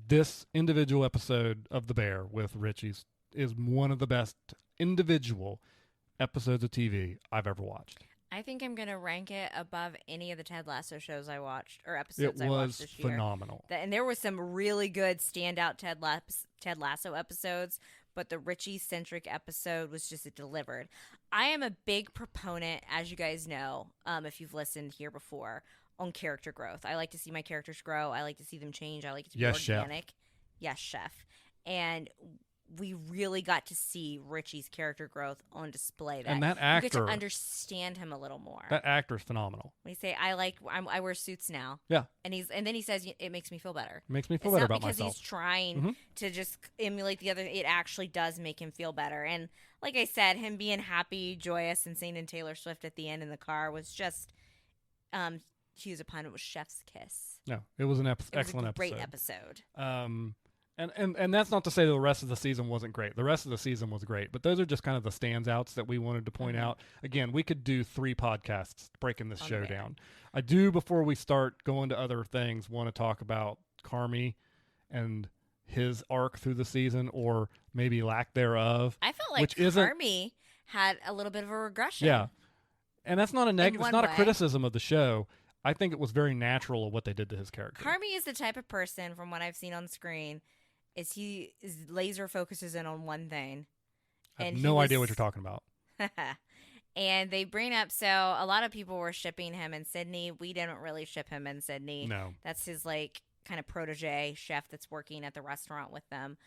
This individual episode of The Bear with Richie's is one of the best individual episodes of TV I've ever watched. I think I'm going to rank it above any of the Ted Lasso shows I watched or episodes I watched this It year. was phenomenal. And there were some really good standout Ted Lasso episodes, but the Richie-centric episode was just delivered. I am a big proponent, as you guys know, if you've listened here before, on character growth. I like to see my characters grow. I like to see them change. I like it to be organic. Chef. Yes, chef. And we really got to see Richie's character growth on display. And that actor, you get to understand him a little more. That actor's phenomenal. When you say, I wear suits now. Yeah. And then he says, it makes me feel better. It makes me feel better about myself. It's not because he's trying to just emulate the other. It actually does make him feel better. And like I said, him being happy, joyous, and singing Taylor Swift at the end in the car was just, to use a pun, it was chef's kiss. No, it was an excellent episode. Great episode. And that's not to say the rest of the season wasn't great. The rest of the season was great, but those are just kind of the standouts that we wanted to point out. Again, we could do 3 podcasts breaking this show down. I do, before we start going to other things, want to talk about Carmy and his arc through the season, or maybe lack thereof. I felt like Carmy had a little bit of a regression. Yeah, and that's not a negative. It's not a criticism of the show. I think it was very natural of what they did to his character. Carmy is the type of person, from what I've seen on screen, he laser focuses in on one thing. I have no idea what you're talking about. And they bring up, so a lot of people were shipping him and Sydney. We didn't really ship him and Sydney. No. That's his kind of protege chef that's working at the restaurant with them.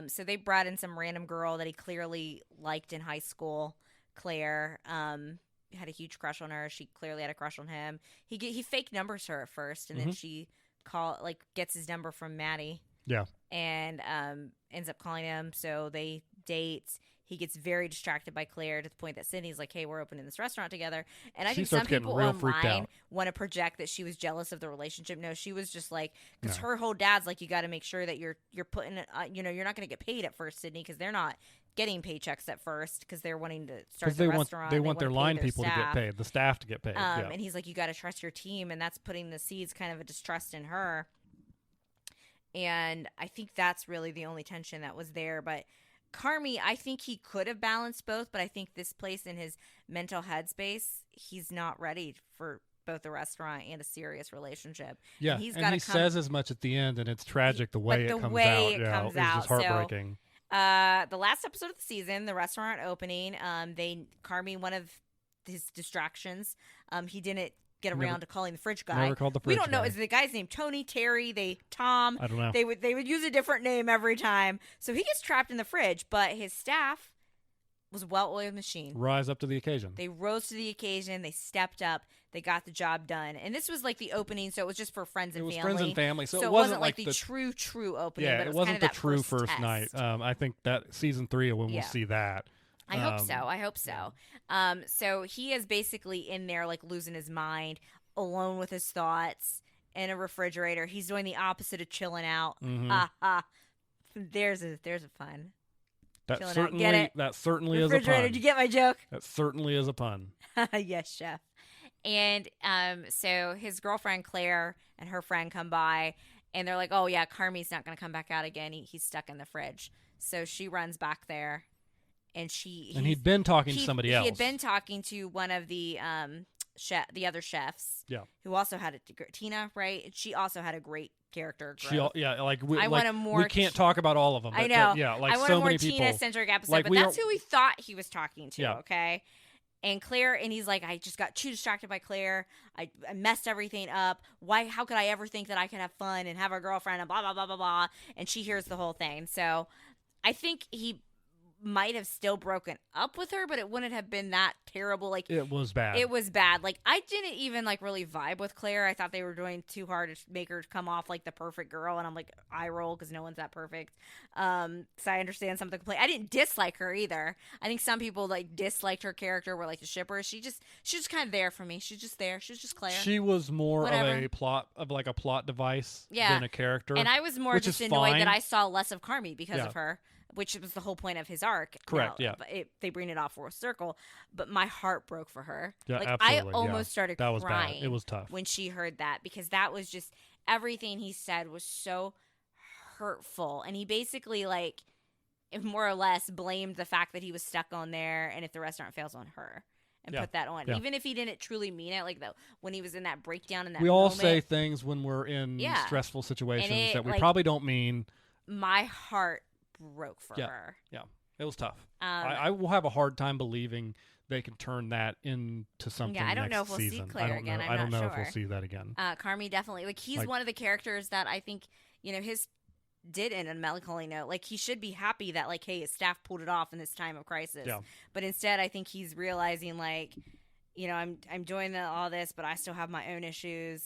So they brought in some random girl that he clearly liked in high school, Claire. Had a huge crush on her. She clearly had a crush on him. He fake numbers her at first, and then she gets his number from Maddie. Yeah. And ends up calling him. So they date. He gets very distracted by Claire to the point that Sydney's like, hey, we're opening this restaurant together. And I think some people online want to project that she was jealous of the relationship. No, she was just like, because her whole dad's like, you got to make sure that you're putting, you're not going to get paid at first, Sydney, because they're not getting paychecks at first because they're wanting to start the restaurant. They want their line people to get paid, the staff to get paid. And he's like, you got to trust your team. And that's putting the seeds kind of a distrust in her. And I think that's really the only tension that was there. But Carmy, I think he could have balanced both, but I think this place in his mental headspace, he's not ready for both a restaurant and a serious relationship. Yeah, and he says as much at the end, and it's tragic the way it comes out. It's just heartbreaking. The last episode of the season, the restaurant opening, Carmy, one of his distractions, he didn't get around to calling the fridge guy. Never called the fridge guy. We don't know. Is the guy's name Tony, Terry, Tom? I don't know. They would use a different name every time. So he gets trapped in the fridge, but his staff was a well-oiled machine. Rise up to the occasion. They rose to the occasion. They stepped up. They got the job done. And this was like the opening, so it was just for friends and family. It was friends and family. So it wasn't like the true opening. Yeah, but it wasn't the true first night. I think that season 3 when we'll see that. I hope so. So he is basically in there like losing his mind, alone with his thoughts in a refrigerator. He's doing the opposite of chilling out. There's a fun. That Chilling out. certainly, Get it? that certainly is a Refrigerator. pun. Did you get my joke? That certainly is a pun. Yes, chef. And so his girlfriend Claire and her friend come by, and they're like, "Oh yeah, Carmi's not going to come back out again. He's stuck in the fridge." So she runs back there, and he'd been talking to somebody else. He had been talking to one of the the other chefs. Yeah. Who also had Tina, right? She also had a great character growth. We can't talk about all of them. But, I know. But yeah, like I want so a more many people. Tina-centric episode, like, but that's who we thought he was talking to. Yeah. Okay. And Claire, and he's like, I just got too distracted by Claire. I messed everything up. Why? How could I ever think that I could have fun and have a girlfriend and blah, blah, blah, blah, blah. And she hears the whole thing. So I think he might have still broken up with her, but it wouldn't have been that terrible. Like, it was bad. It was bad. Like, I didn't even like really vibe with Claire. I thought they were doing too hard to make her come off like the perfect girl, and I'm like, eye roll because no one's that perfect. So I understand some of the complaint. I didn't dislike her either. I think some people like disliked her character, were like the shippers. She's just kind of there for me. She's just there. She's just Claire. She was more of a plot device than a character. And I was more just annoyed that I saw less of Carmi because of her, which was the whole point of his arc. Correct, They bring it off full circle, but my heart broke for her. Yeah, like, absolutely. I almost started that was crying. Bad. It was tough. When she heard that, because that was just, everything he said was so hurtful. And he basically, like, more or less blamed the fact that he was stuck on there, and if the restaurant fails, on her. And put that on. Even if he didn't truly mean it, like when he was in that breakdown in that we moment. all say things when we're in stressful situations that we probably don't mean. My heart broke for her. Yeah, it was tough. I will have a hard time believing they can turn that into something. Yeah, I don't know if we'll season. see Claire again. I don't know sure. if we'll see that again. Carmi definitely, like, he's one of the characters that I think, his did end on a melancholy note. Like, he should be happy that, like, hey, his staff pulled it off in this time of crisis. Yeah. But instead, I think he's realizing, like, I'm doing all this, but I still have my own issues.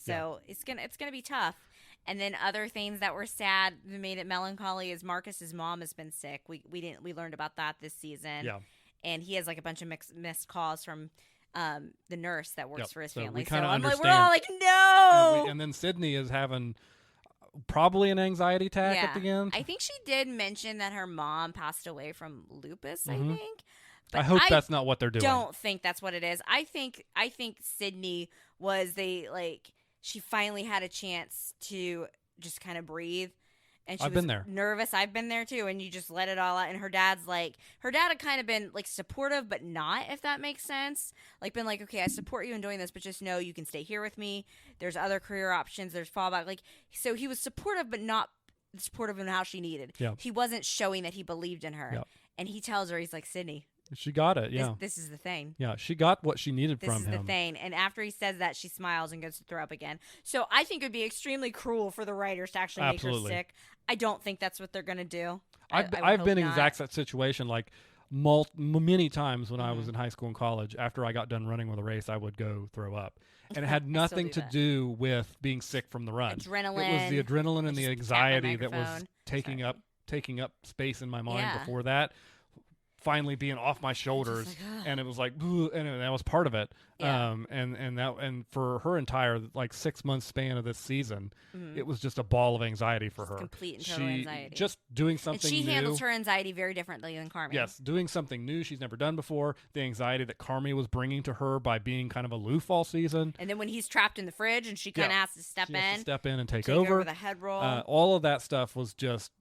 So it's gonna be tough. And then other things that were sad that made it melancholy is Marcus's mom has been sick. We learned about that this season. Yeah. And he has like a bunch of missed calls from the nurse that works for his family. So I'm like, we're all like, no. And then Sydney is having probably an anxiety attack at the end. I think she did mention that her mom passed away from lupus, I think. But I hope that's not what they're doing. Don't think that's what it is. I think Sydney was she finally had a chance to just kind of breathe. And she was been there. Nervous. I've been there too. And you just let it all out. And her dad had kind of been like supportive, but not, if that makes sense. Like, been like, okay, I support you in doing this, but just know you can stay here with me. There's other career options. There's fallback. Like, so he was supportive, but not supportive in how she needed. Yeah. He wasn't showing that he believed in her. Yeah. And he tells her, he's like, Sydney, she got it, yeah. This is the thing. Yeah, she got what she needed from him. This is the thing. And after he says that, she smiles and goes to throw up again. So I think it would be extremely cruel for the writers to actually make her sick. I don't think that's what they're going to do. I've been in exact that situation, like many times when I was in high school and college. After I got done running with a race, I would go throw up. And it had nothing to do with being sick from the run. Adrenaline. It was the adrenaline and the anxiety that was taking up space in my mind before that. Finally being off my shoulders, and it was like, and that was part of it. And for her entire 6 month span of this season, it was just a ball of anxiety for her. Complete and total anxiety. Just doing something new. And she handles her anxiety very differently than Carmi. Yes, doing something new she's never done before. The anxiety that Carmi was bringing to her by being kind of aloof all season. And then when he's trapped in the fridge, and she kind of has to step in and take over the head roll. All of that stuff was just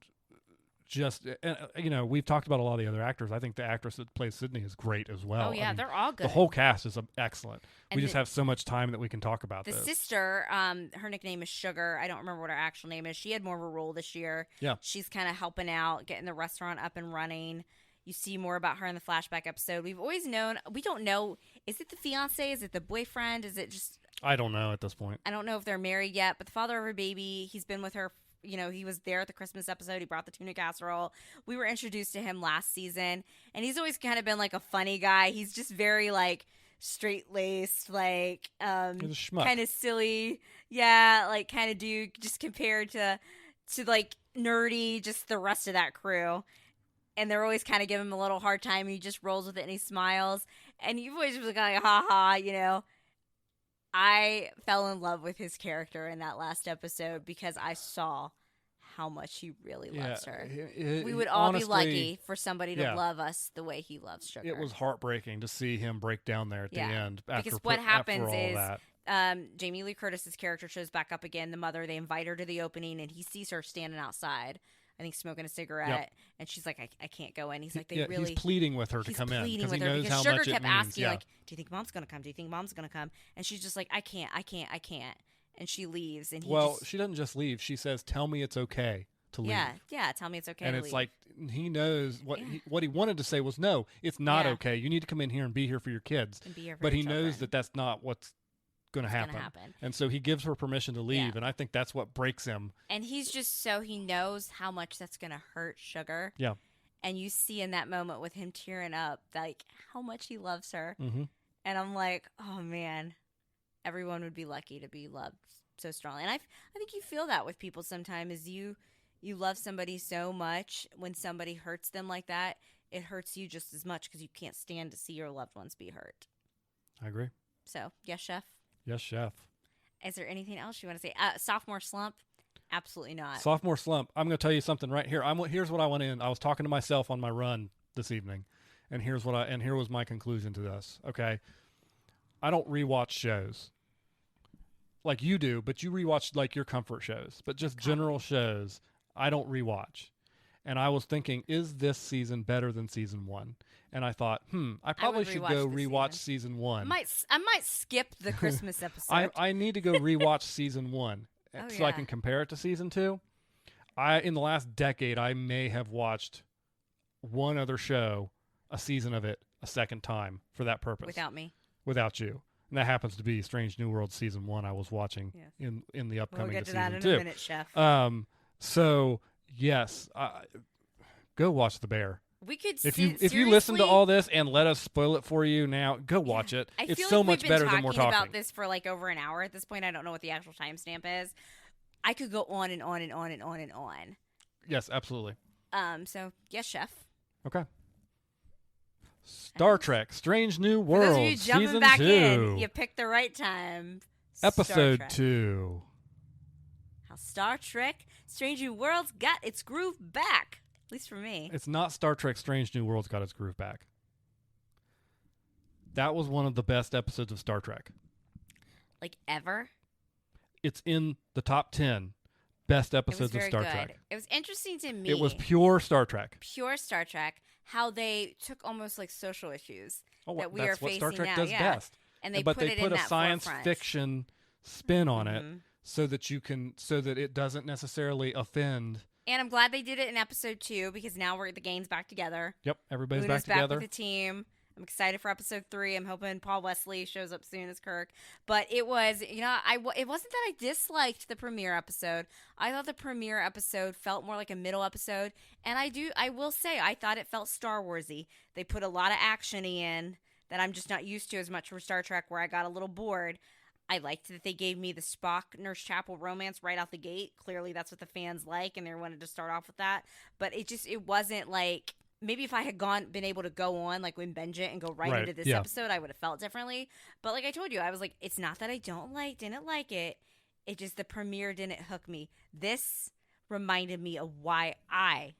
we've talked about a lot of the other actors. I think the actress that plays Sydney is great as well. Oh yeah, they're all good. The whole cast is excellent. We just have so much time that we can talk about this. The sister, her nickname is Sugar. I don't remember what her actual name is. She had more of a role this year. Yeah, she's kind of helping out, getting the restaurant up and running. You see more about her in the flashback episode. We've always known. We don't know. Is it the fiance? Is it the boyfriend? Is it just? I don't know at this point. I don't know if they're married yet. But the father of her baby, he's been with her. He was there at the Christmas episode. He brought the tuna casserole. We were introduced to him last season, and he's always kind of been like a funny guy. He's just very straight-laced, he's a schmuck. kind of silly. Yeah, kind of dude just compared to nerdy, just the rest of that crew. And they're always kind of giving him a little hard time. And he just rolls with it and he smiles. And you've always just like, ha ha, I fell in love with his character in that last episode because I saw how much he really loves her. We would all be lucky for somebody to love us the way he loves Sugar. It was heartbreaking to see him break down there at the end. Because what happens is Jamie Lee Curtis's character shows back up again, the mother. They invite her to the opening, and he sees her standing outside, I think smoking a cigarette, and she's like, I can't go in. He's like, he's pleading with her to come in because he knows how Sugar much it kept means. asking, like, do you think Mom's going to come? Do you think Mom's going to come? And she's just like, I can't. And she leaves. And she doesn't just leave. She says, tell me it's okay to leave. Yeah, tell me it's okay and to it's leave. like, he knows what he wanted to say was, no, it's not okay. You need to come in here and be here for your kids. And be here for but your he children. knows that that's not what's going to happen. And so he gives her permission to leave, and I think that's what breaks him. And he's just he knows how much that's going to hurt Sugar. Yeah. And you see in that moment with him tearing up, like, how much he loves her. Mm-hmm. And I'm like, oh, man, everyone would be lucky to be loved so strongly. And I think you feel that with people sometimes, is you love somebody so much, when somebody hurts them like that, it hurts you just as much because you can't stand to see your loved ones be hurt. I agree. So, yes, Chef? Yes, Chef. Is there anything else you want to say? Sophomore slump? Absolutely not. Sophomore slump. I'm going to tell you something right here. Here's what I went in. I was talking to myself on my run this evening, and here was my conclusion to this. Okay, I don't rewatch shows like you do, but you rewatch like your comfort shows. But just general shows, I don't rewatch. And I was thinking, is this season better than season 1? And I thought, I probably should go rewatch season 1. I might skip the Christmas episode. I need to go rewatch season 1 so I can compare it to season 2. In the last decade, I may have watched one other show, a season of it, a second time for that purpose. Without me. Without you. And that happens to be Strange New World season 1 I was watching in the upcoming we'll get to season that 2. in a minute, Chef. So, yes, go watch The Bear. We could if you listen to all this and let us spoil it for you now, go watch it. It's so much better than we're talking. We've been talking about this for like over an hour at this point. I don't know what the actual timestamp is. I could go on and on and on and on and on. Yes, absolutely. So yes, Chef. Okay. Star Trek: Strange New Worlds, for those of you jumping season back 2. In, you picked the right time. Episode 2. How Star Trek: Strange New Worlds got its groove back. At least for me. It's not Star Trek: Strange New Worlds got its groove back. That was one of the best episodes of Star Trek. Like ever? It's in the top 10 best episodes of Star Trek. It was interesting to me. It was pure Star Trek. Pure Star Trek. How they took almost like social issues that we are facing now. That's what Star Trek does best. And they put it in a that science forefront. fiction spin on it so that it doesn't necessarily offend. And I'm glad they did it in episode 2 because now the gang's back together. Yep, everybody's Luna's back together. Back with the team. I'm excited for episode 3. I'm hoping Paul Wesley shows up soon as Kirk. But it was, it wasn't that I disliked the premiere episode. I thought the premiere episode felt more like a middle episode. And I will say, I thought it felt Star Wars-y. They put a lot of action in that I'm just not used to as much for Star Trek, where I got a little bored. I liked that they gave me the Spock Nurse Chapel romance right out the gate. Clearly that's what the fans like, and they wanted to start off with that. But it wasn't like, maybe if I had been able to go on like when Benjit and go right into this episode, I would have felt differently. But like I told you, I was like, it's not that I didn't like it. It just, the premiere didn't hook me. This reminded me of why I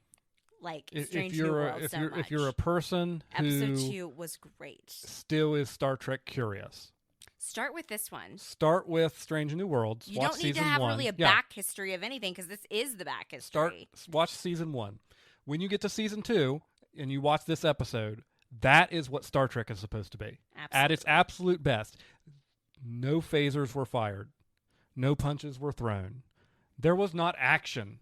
like Strange New Worlds so much. If you're a person who episode 2 was great, still is Star Trek curious, start with this one. Start with Strange New Worlds. You don't need to have really a back history of anything because this is the back history. Watch season 1. When you get to season 2 and you watch this episode, that is what Star Trek is supposed to be. Absolutely. At its absolute best. No phasers were fired. No punches were thrown. There was not action.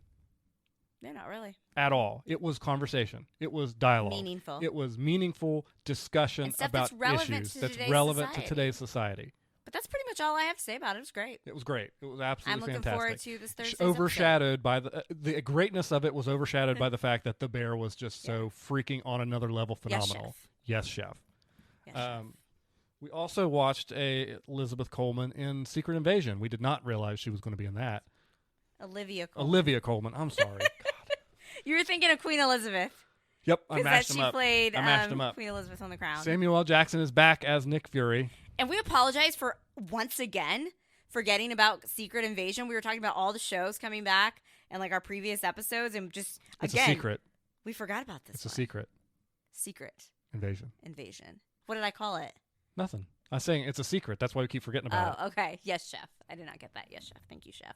No, not really. At all. It was conversation. It was dialogue. Meaningful. It was meaningful discussion about issues that's relevant to today's society. But that's pretty much all I have to say about it. It was great. It was great. It was absolutely fantastic. I'm looking forward to this Thursday's overshadowed by the greatness of it was overshadowed by the fact that the bear was just so freaking on another level phenomenal. Yes, chef. Yes, chef. We also watched Elizabeth Coleman in Secret Invasion. We did not realize she was going to be in that. Olivia Coleman. I'm sorry. You were thinking of Queen Elizabeth. Yep, I mashed him up. She played Queen Elizabeth on The Crown. Samuel L. Jackson is back as Nick Fury. And we apologize for, once again, forgetting about Secret Invasion. We were talking about all the shows coming back, and like our previous episodes, and just It's again, a secret. we forgot about this. It's a secret. Secret Invasion. What did I call it? Nothing. I was saying it's a secret. That's why we keep forgetting about it. Oh, okay. Yes, chef. I did not get that. Yes, chef. Thank you, chef.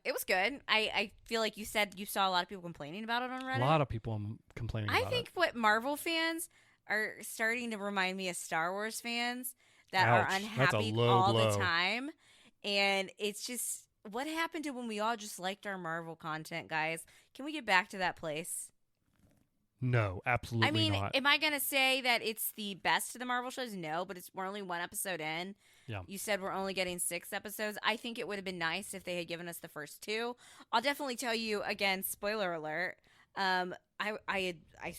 It was good. I feel like you said you saw a lot of people complaining about it on Reddit. A lot of people complaining about it. I think what Marvel fans are starting to remind me of Star Wars fans that Ouch. are unhappy all the time. And it's just, what happened to when we all just liked our Marvel content, guys? Can we get back to that place? No, absolutely I mean, not. am I going to say that it's the best of the Marvel shows? No, but we're only one episode in. Yeah. You said we're only getting 6 episodes. I think it would have been nice if they had given us the first 2. I'll definitely tell you, again, spoiler alert, I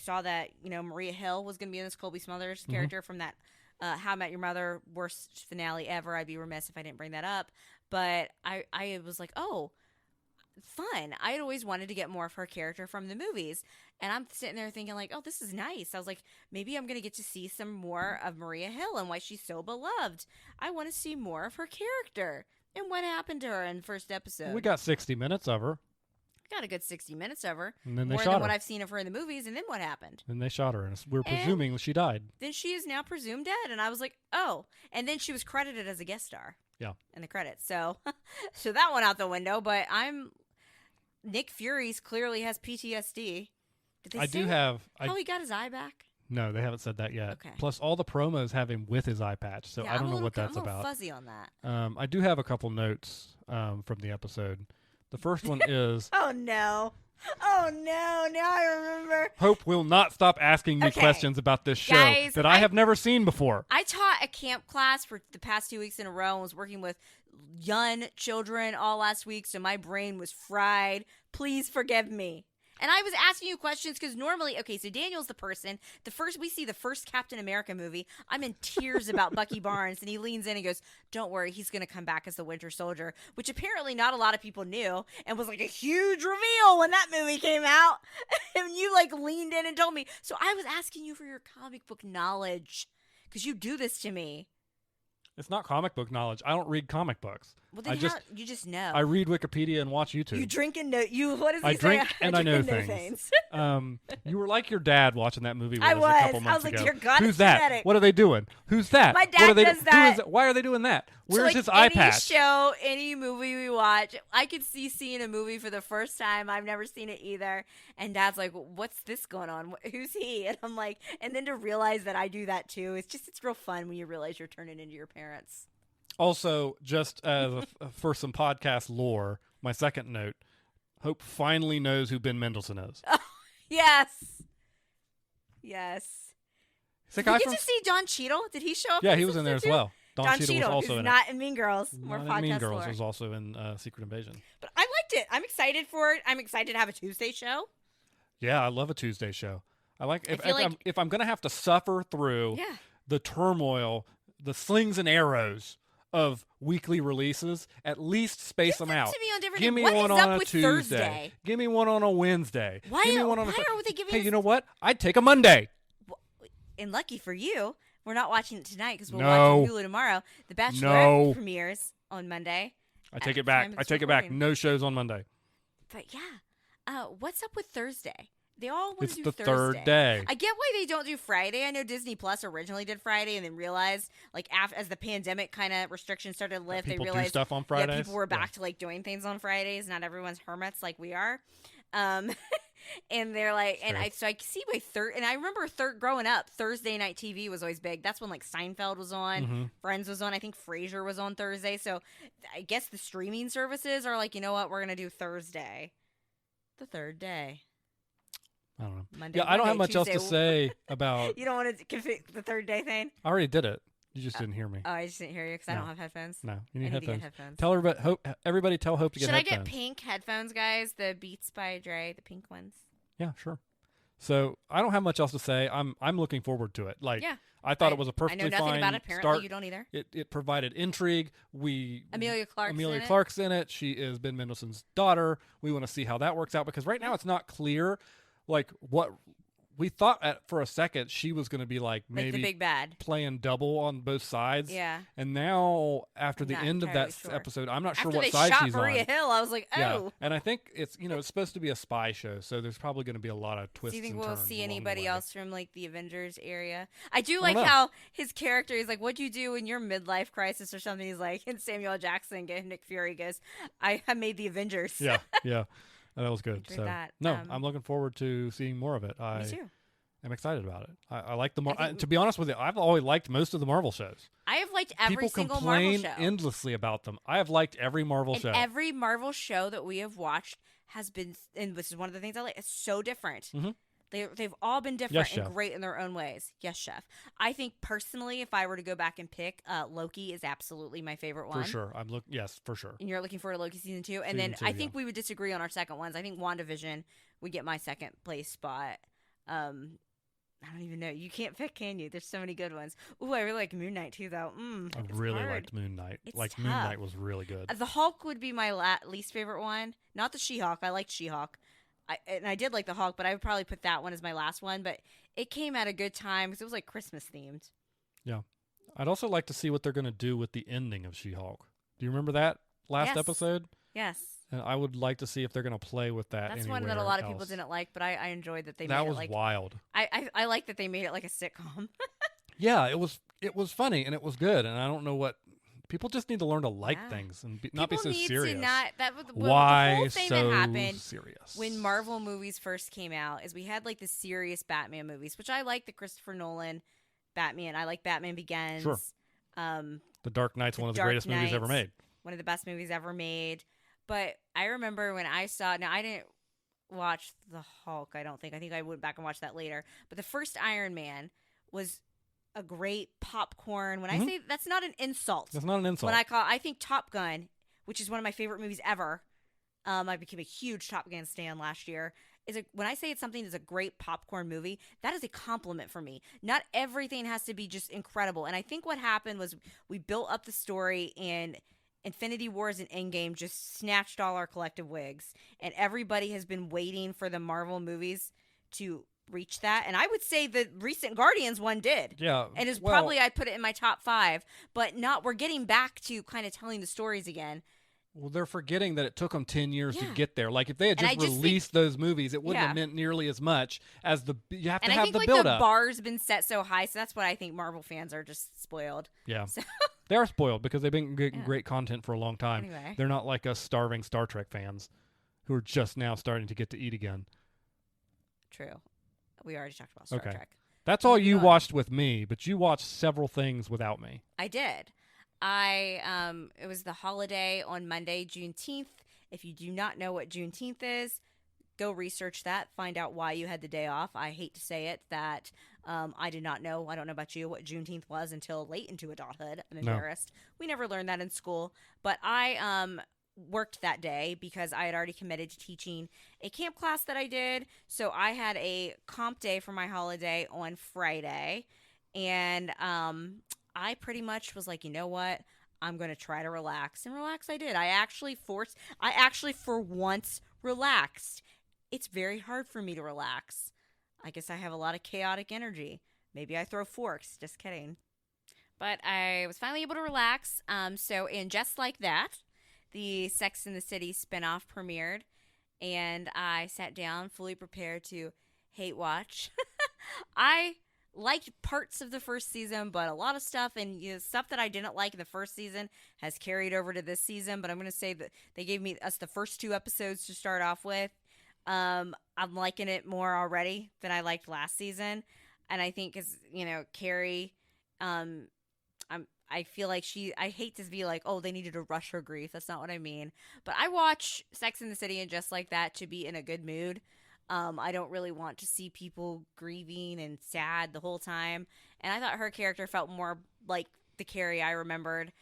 saw that, Maria Hill was going to be in this Colby Smulders character from that How I Met Your Mother worst finale ever. I'd be remiss if I didn't bring that up. But I was like, oh, fun. I had always wanted to get more of her character from the movies. And I'm sitting there thinking like, oh, this is nice. I was like, maybe I'm going to get to see some more of Maria Hill and why she's so beloved. I want to see more of her character. And what happened to her in the first episode? We got 60 minutes of her. Got a good 60 minutes of her. And then they more shot than her. what I've seen of her in the movies. And then what happened? And they shot her. And we're presuming she died. Then she is now presumed dead. And I was like, oh. And then she was credited as a guest star. Yeah. In the credits. So that went out the window. But Nick Fury's clearly has PTSD. Did they say how he got his eye back? No, they haven't said that yet. Okay. Plus, all the promos have him with his eye patch, so I don't know what that's I'm a about. Fuzzy on that. I do have a couple notes from the episode. The first one is, oh no, now I remember. Hope will not stop asking me questions about this show that I have never seen before. I taught a camp class for the past 2 weeks in a row and was working with young children all last week, so my brain was fried. Please forgive me. And I was asking you questions because normally, okay, so Daniel's the person. We see the first Captain America movie. I'm in tears about Bucky Barnes, and he leans in and goes, "Don't worry, he's going to come back as the Winter Soldier," which apparently not a lot of people knew, and was like a huge reveal when that movie came out. And you leaned in and told me. So I was asking you for your comic book knowledge because you do this to me. It's not comic book knowledge. I don't read comic books. Well, then you just know. I read Wikipedia and watch YouTube. You drink and know. What does he say? I drink and I know things. You were like your dad watching that movie with us a couple months ago. Dear God, who's that? Genetic. What are they doing? Who's that? My dad does that. Why are they doing that? Where's his eye patch? Any show, any movie we watch, I could see seeing a movie for the first time. I've never seen it either. And Dad's like, what's this going on? Who's he? And I'm like, and then to realize that I do that too. It's real fun when you realize you're turning into your parents. Also, just for some podcast lore, my second note, Hope finally knows who Ben Mendelsohn is. Oh, yes. Did you get to see Don Cheadle? Did he show up? Yeah, he was in there as well. Don Cheadle was also in not in Mean Girls. More not podcast in Mean Girls lore. was also in Secret Invasion. But I liked it. I'm excited for it. I'm excited to have a Tuesday show. Yeah, I love a Tuesday show. If I'm going to have to suffer through the turmoil, the slings and arrows of weekly releases, at least space them out. Give me one on a Tuesday. Thursday? Give me one on a Wednesday. Why Give me one are they giving Hey, us... you know what? I'd take a Monday. And lucky for you, we're not watching it tonight because we'll watch Hulu tomorrow. The Bachelorette premieres on Monday. I take it back. No shows on Monday. But yeah, what's up with Thursday? They all want to do Thursday. It's the Thursday. third day. I get why they don't do Friday. I know Disney Plus originally did Friday and then realized, as the pandemic kind of restrictions started to lift, they realized do stuff on Fridays. Yeah, people were back to doing things on Fridays. Not everyone's hermits like we are. And they're like, so I see why and I remember growing up, Thursday night TV was always big. That's when Seinfeld was on, Friends was on. I think Frasier was on Thursday. So I guess the streaming services are you know what, we're gonna do Thursday, the third day. I don't know. Monday, I don't have much else to say about... You don't want to config the third day thing? I already did it. You just didn't hear me. Oh, I just didn't hear you because I don't have headphones. No, you need headphones. To get headphones. Tell everybody tell Hope to get headphones. Should I get pink headphones, guys? The Beats by Dre, the pink ones? Yeah, sure. So I don't have much else to say. I'm looking forward to it. I thought it was a perfectly fine I know nothing about it. Apparently start. You don't either. It provided intrigue. Amelia Clark's in it. She is Ben Mendelsohn's daughter. We want to see how that works out because right now it's not clear what we thought for a second she was going to be like Like the maybe big bad. playing double on both sides. Yeah. And now after the Not end of that entirely sure. episode, I'm not After sure what they side shot she's Maria on. Hill, I was like, oh. Yeah, and I think it's it's supposed to be a spy show, so there's probably going to be a lot of twists. Do you think and we'll turns see along the anybody way. else from like the Avengers area? I do I like don't know. how his character is like, "What'd you do in your midlife crisis or something?" He's like, and Samuel Jackson, Nick Fury goes, "I have made the Avengers." Yeah, yeah, that was good. Enjoyed So that. no, I'm looking forward to seeing more of it. Me too. I'm excited about it. I like the I think- to be honest with you, I've always liked most of the Marvel shows. I have liked every People single complain Marvel show. endlessly about them. I have liked every Marvel And show. every Marvel show that we have watched has been, and this is one of the things I like, it's so different. Mhm. They've all been different Yes, and Chef. great in their own ways. Yes, Chef. I think personally, if I were to go back and pick, Loki is absolutely my favorite one. For sure. Yes, for sure. And you're looking forward to Loki season 2. And Season then 2, I think we would disagree on our second ones. I think WandaVision would get my second place spot. I don't even know. You can't pick, can you? There's so many good ones. Ooh, I really like Moon Knight too, though. I it's really hard. liked Moon Knight. It's Moon tough. Knight was really good. The Hulk would be my least favorite one. Not the She-Hulk. I liked She-Hulk. I did like the Hulk, but I would probably put that one as my last one. But it came at a good time because it was like Christmas themed. Yeah. I'd also like to see what they're going to do with the ending of She-Hulk. Do you remember that last Yes. episode? Yes. And I would like to see if they're going to play with that. That's one that a anywhere lot of people else. didn't like, but I enjoyed that they That made was it like wild. I like that they made it like a sitcom. Yeah, it was funny and it was good. And I don't know what people just need to learn to like Yeah. things and not be People so need serious. to not that was the Why whole thing so that happened serious? when Marvel movies first came out is we had like the serious Batman movies, which I like the Christopher Nolan Batman. I like Batman Begins. Sure. The Dark Knight's The one of the Dark greatest movies ever Knights. made. One of the best movies ever made. But I remember when I saw, now I didn't watch the Hulk, I don't think. I think I went back and watched that later. But the first Iron Man was a great popcorn. When I say that's not an insult. That's not an insult. I think Top Gun, which is one of my favorite movies ever. I became a huge Top Gun stan last year. When I say it's something that's a great popcorn movie, that is a compliment for me. Not everything has to be just incredible. And I think what happened was we built up the story, and Infinity Wars and Endgame just snatched all our collective wigs. And everybody has been waiting for the Marvel movies to reach that. And I would say the recent Guardians one did. Yeah. And it's well, probably I'd put it in my top 5, but we're getting back to kind of telling the stories again. Well, they're forgetting that it took them 10 years to Yeah. get there. Like, if they had And just I just released those movies, it wouldn't Yeah. have meant nearly as much as you have to And I have think the like build the up. bar's been set so high, so that's what I think Marvel fans are just spoiled. Yeah. So- They are spoiled because they've been getting Yeah. great content for a long time. Anyway. They're not like us starving Star Trek fans who are just now starting to get to eat again. True. We already talked about Star Okay. Trek. That's all Moving you on. watched with me, but you watched several things without me. I did. It was the holiday on Monday, Juneteenth. If you do not know what Juneteenth is, go research that. Find out why you had the day off. I hate to say it that I did not know. I don't know about you what Juneteenth was until late into adulthood. I'm No. embarrassed. We never learned that in school. But I worked that day because I had already committed to teaching a camp class that I did. So I had a comp day for my holiday on Friday. And I pretty much was like, you know what? I'm going to try to relax. And relax I did. I actually for once relaxed. It's very hard for me to relax. I guess I have a lot of chaotic energy. Maybe I throw forks. Just kidding. But I was finally able to relax. So in Just Like That, the Sex and the City spinoff premiered. And I sat down fully prepared to hate watch. I liked parts of the first season, but a lot of stuff and stuff that I didn't like in the first season has carried over to this season. But I'm going to say that they gave us the first 2 episodes to start off with. I'm liking it more already than I liked last season. And I think Carrie, I feel like I hate to be like, oh, they needed to rush her grief. That's not what I mean. But I watch Sex and the City and Just Like That to be in a good mood. I don't really want to see people grieving and sad the whole time. And I thought her character felt more like the Carrie I remembered.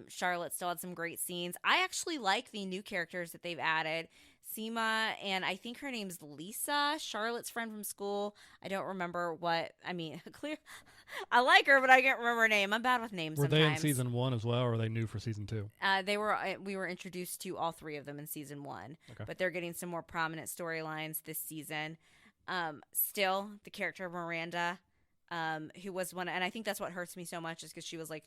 Charlotte still had some great scenes. I actually like the new characters that they've added. Seema, and I think her name's Lisa, Charlotte's friend from school. I don't remember clear. I like her, but I can't remember her name. I'm bad with names Were sometimes. they in season 1 as well, or are they new for season 2? We were introduced to all 3 of them in season 1, Okay. but they're getting some more prominent storylines this season. Still, the character of Miranda, who was one, and I think that's what hurts me so much is because she was like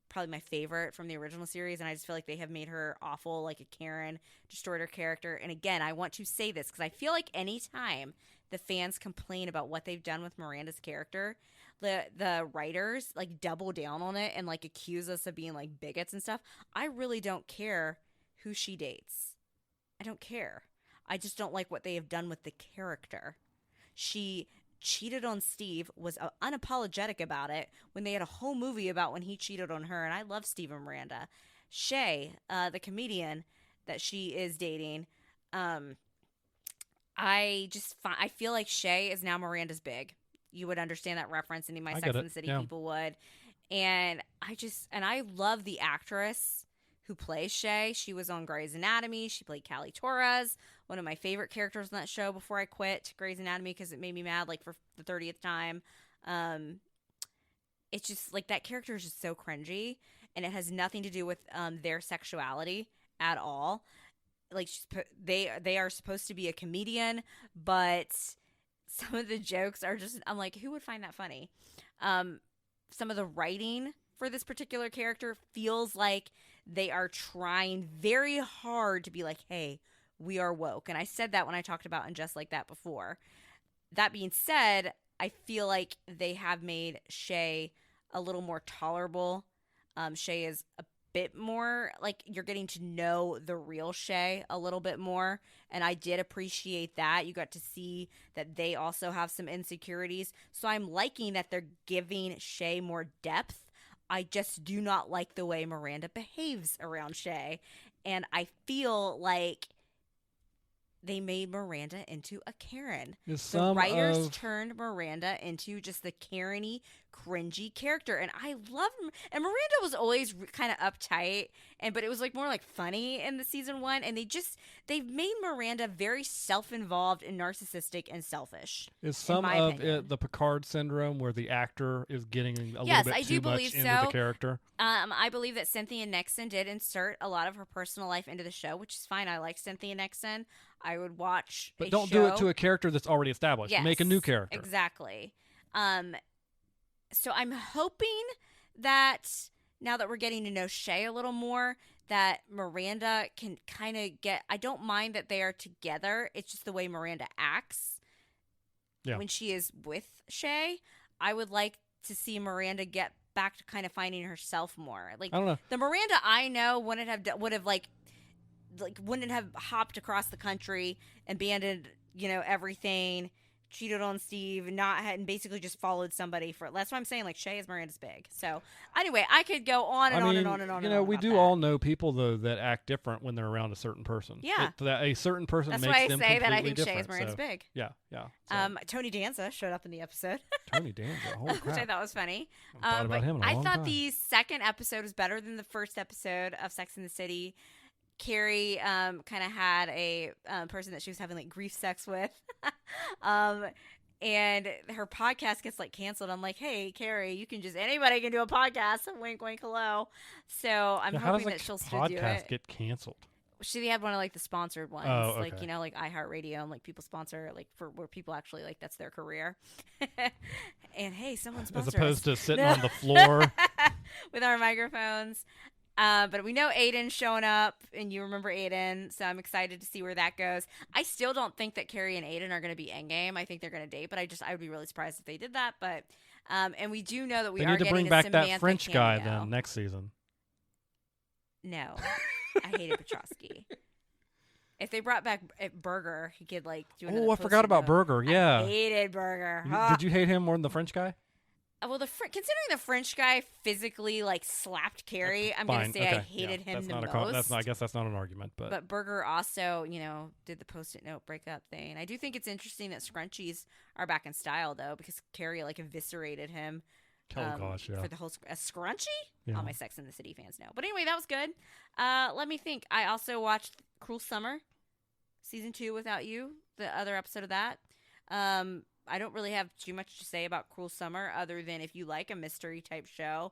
probably my favorite from the original series, and I just feel like they have made her awful, like a Karen, destroyed her character. And again, I want to say this because I feel like anytime the fans complain about what they've done with Miranda's character, the writers like double down on it and like accuse us of being like bigots and stuff. I really don't care who she dates. I don't care. I just don't like what they have done with the character. She cheated on Steve, was unapologetic about it when they had a whole movie about when he cheated on her, and I love Steve and Miranda. Shay, the comedian that she is dating, I feel like Shay is now Miranda's big. You would understand that reference, and my Sex and the City people would. And I love the actress who plays Shay. She was on Grey's Anatomy. She played Callie Torres, one of my favorite characters on that show before I quit Grey's Anatomy because it made me mad like for the 30th time. It's just like that character is just so cringy, and it has nothing to do with their sexuality at all. Like they are supposed to be a comedian, but some of the jokes are just, I'm like, who would find that funny? Some of the writing for this particular character feels like they are trying very hard to be like, hey, we are woke. And I said that when I talked about And Just Like That before. That being said, I feel like they have made Shay a little more tolerable. Shay is a bit more like you're getting to know the real Shay a little bit more, and I did appreciate that. You got to see that they also have some insecurities, so I'm liking that they're giving Shay more depth. I just do not like the way Miranda behaves around Shay, and I feel like they made Miranda into a Karen. The writers turned Miranda into just the Karen-y, cringy character, and I love him. And Miranda was always kind of uptight, but it was like more like funny in the season 1. And they've made Miranda very self-involved and narcissistic and selfish. Is some of it the Picard syndrome, where the actor is getting a little bit too much into the character? I believe that Cynthia Nixon did insert a lot of her personal life into the show, which is fine. I like Cynthia Nixon. I would watch But don't do it to a character that's already established. Yes, make a new character. Exactly. So I'm hoping that now that we're getting to know Shay a little more, that Miranda can kind of get... I don't mind that they are together. It's just the way Miranda acts when she is with Shay. I would like to see Miranda get back to kind of finding herself more. Like, I don't know. The Miranda I know wouldn't have hopped across the country and abandoned, everything, cheated on Steve, and basically just followed somebody for. That's why I'm saying, like, Shay is Miranda's big. So anyway, I could go on and on and on and on. We do all know people though that act different when they're around a certain person. Yeah, that a certain person That's makes why I them say that I completely think different. Shay is Miranda's big. Yeah, yeah. So. Tony Danza showed up in the episode. Tony Danza, holy crap! Which I thought was funny. I thought about him in a long time. the second episode was better than the first episode of Sex and the City. Carrie kind of had a person that she was having like grief sex with. And her podcast gets like canceled. I'm like, hey, Carrie, anybody can do a podcast. Wink, wink, hello. So I'm hoping that she'll still do it. How does a podcast get canceled? She had one of like the sponsored ones, like like iHeartRadio, and like people sponsor like for where people actually like that's their career. And hey, someone sponsor as opposed us. to sitting on the floor with our microphones. But we know Aiden's showing up, and you remember Aiden, so I'm excited to see where that goes. I still don't think that Carrie and Aiden are going to be endgame. I think they're going to date, but I would be really surprised if they did that. But and we do know that we they are need to getting bring back Samantha that French cameo. guy then next season. No, I hated Petrovsky. If they brought back Burger, he could like do another. Oh, I forgot about Burger. Yeah, I hated Burger. Did you hate him more than the French guy? Well, considering the French guy physically like slapped Carrie, I'm gonna say I hated him the most. I guess that's not an argument, but Burger also, did the Post-it note breakup thing. I do think it's interesting that scrunchies are back in style though, because Carrie like eviscerated him. Oh gosh, yeah. For the whole a scrunchie. Yeah. All my Sex and the City fans know. But anyway, that was good. Let me think. I also watched Cruel Summer, season 2 without you. The other episode of that. I don't really have too much to say about Cruel Summer other than if you like a mystery type show,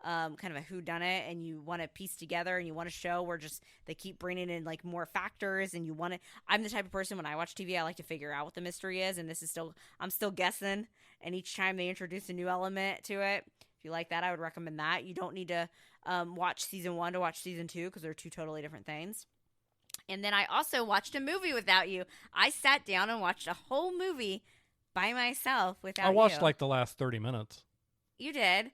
kind of a whodunit, and you want to piece together, and you want a show where just they keep bringing in like more factors, and you want to. I'm the type of person when I watch TV, I like to figure out what the mystery is, and I'm still guessing, and each time they introduce a new element to it. If you like that, I would recommend that. You don't need to watch season 1 to watch season 2 because they're two totally different things. And then I also watched a movie without you. I sat down and watched a whole movie by myself without you. I watched like the last 30 minutes. You did.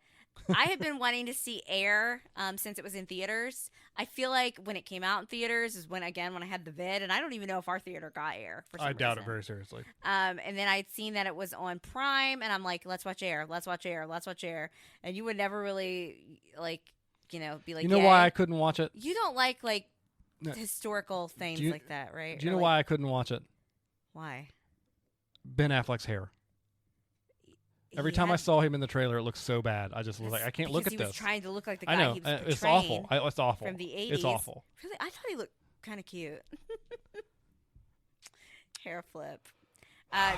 I had been wanting to see Air since it was in theaters. I feel like when it came out in theaters is when I had the vid, and I don't even know if our theater got Air. For some I doubt reason. it very seriously. And then I'd seen that it was on Prime, and I'm like, let's watch Air, let's watch Air, let's watch Air. And you would never really be like, you know why I couldn't watch it? You don't like historical things like that, right? Do you know why I couldn't watch it? Why? Ben Affleck's hair. Every time I saw him in the trailer, it looked so bad. I just was like, I can't look at this. He was trying to look like the guy I know. he was It's awful. portraying It's awful. from the 80s. It's awful. Really? I thought he looked kind of cute. Hair flip.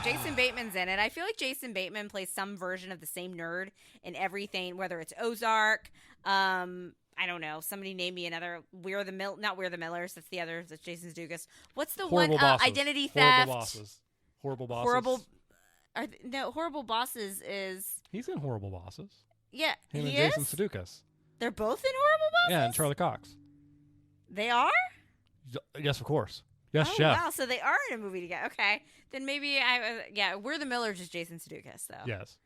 Jason Bateman's in it. I feel like Jason Bateman plays some version of the same nerd in everything, whether it's Ozark. I don't know. Somebody name me another. Not We're the Millers. That's the other. That's Jason Sudeikis. What's the Horrible one? Bosses. Identity Theft. Horrible Bosses. Horrible Bosses is. He's in Horrible Bosses. Yeah, Him he and is? Jason Sudeikis. They're both in Horrible Bosses? Yeah, and Charlie Cox. They are? Yes, of course. Yes, oh, chef. Wow, so they are in a movie together. Okay. Then maybe We're the Millers is Jason Sudeikis, though. Yes.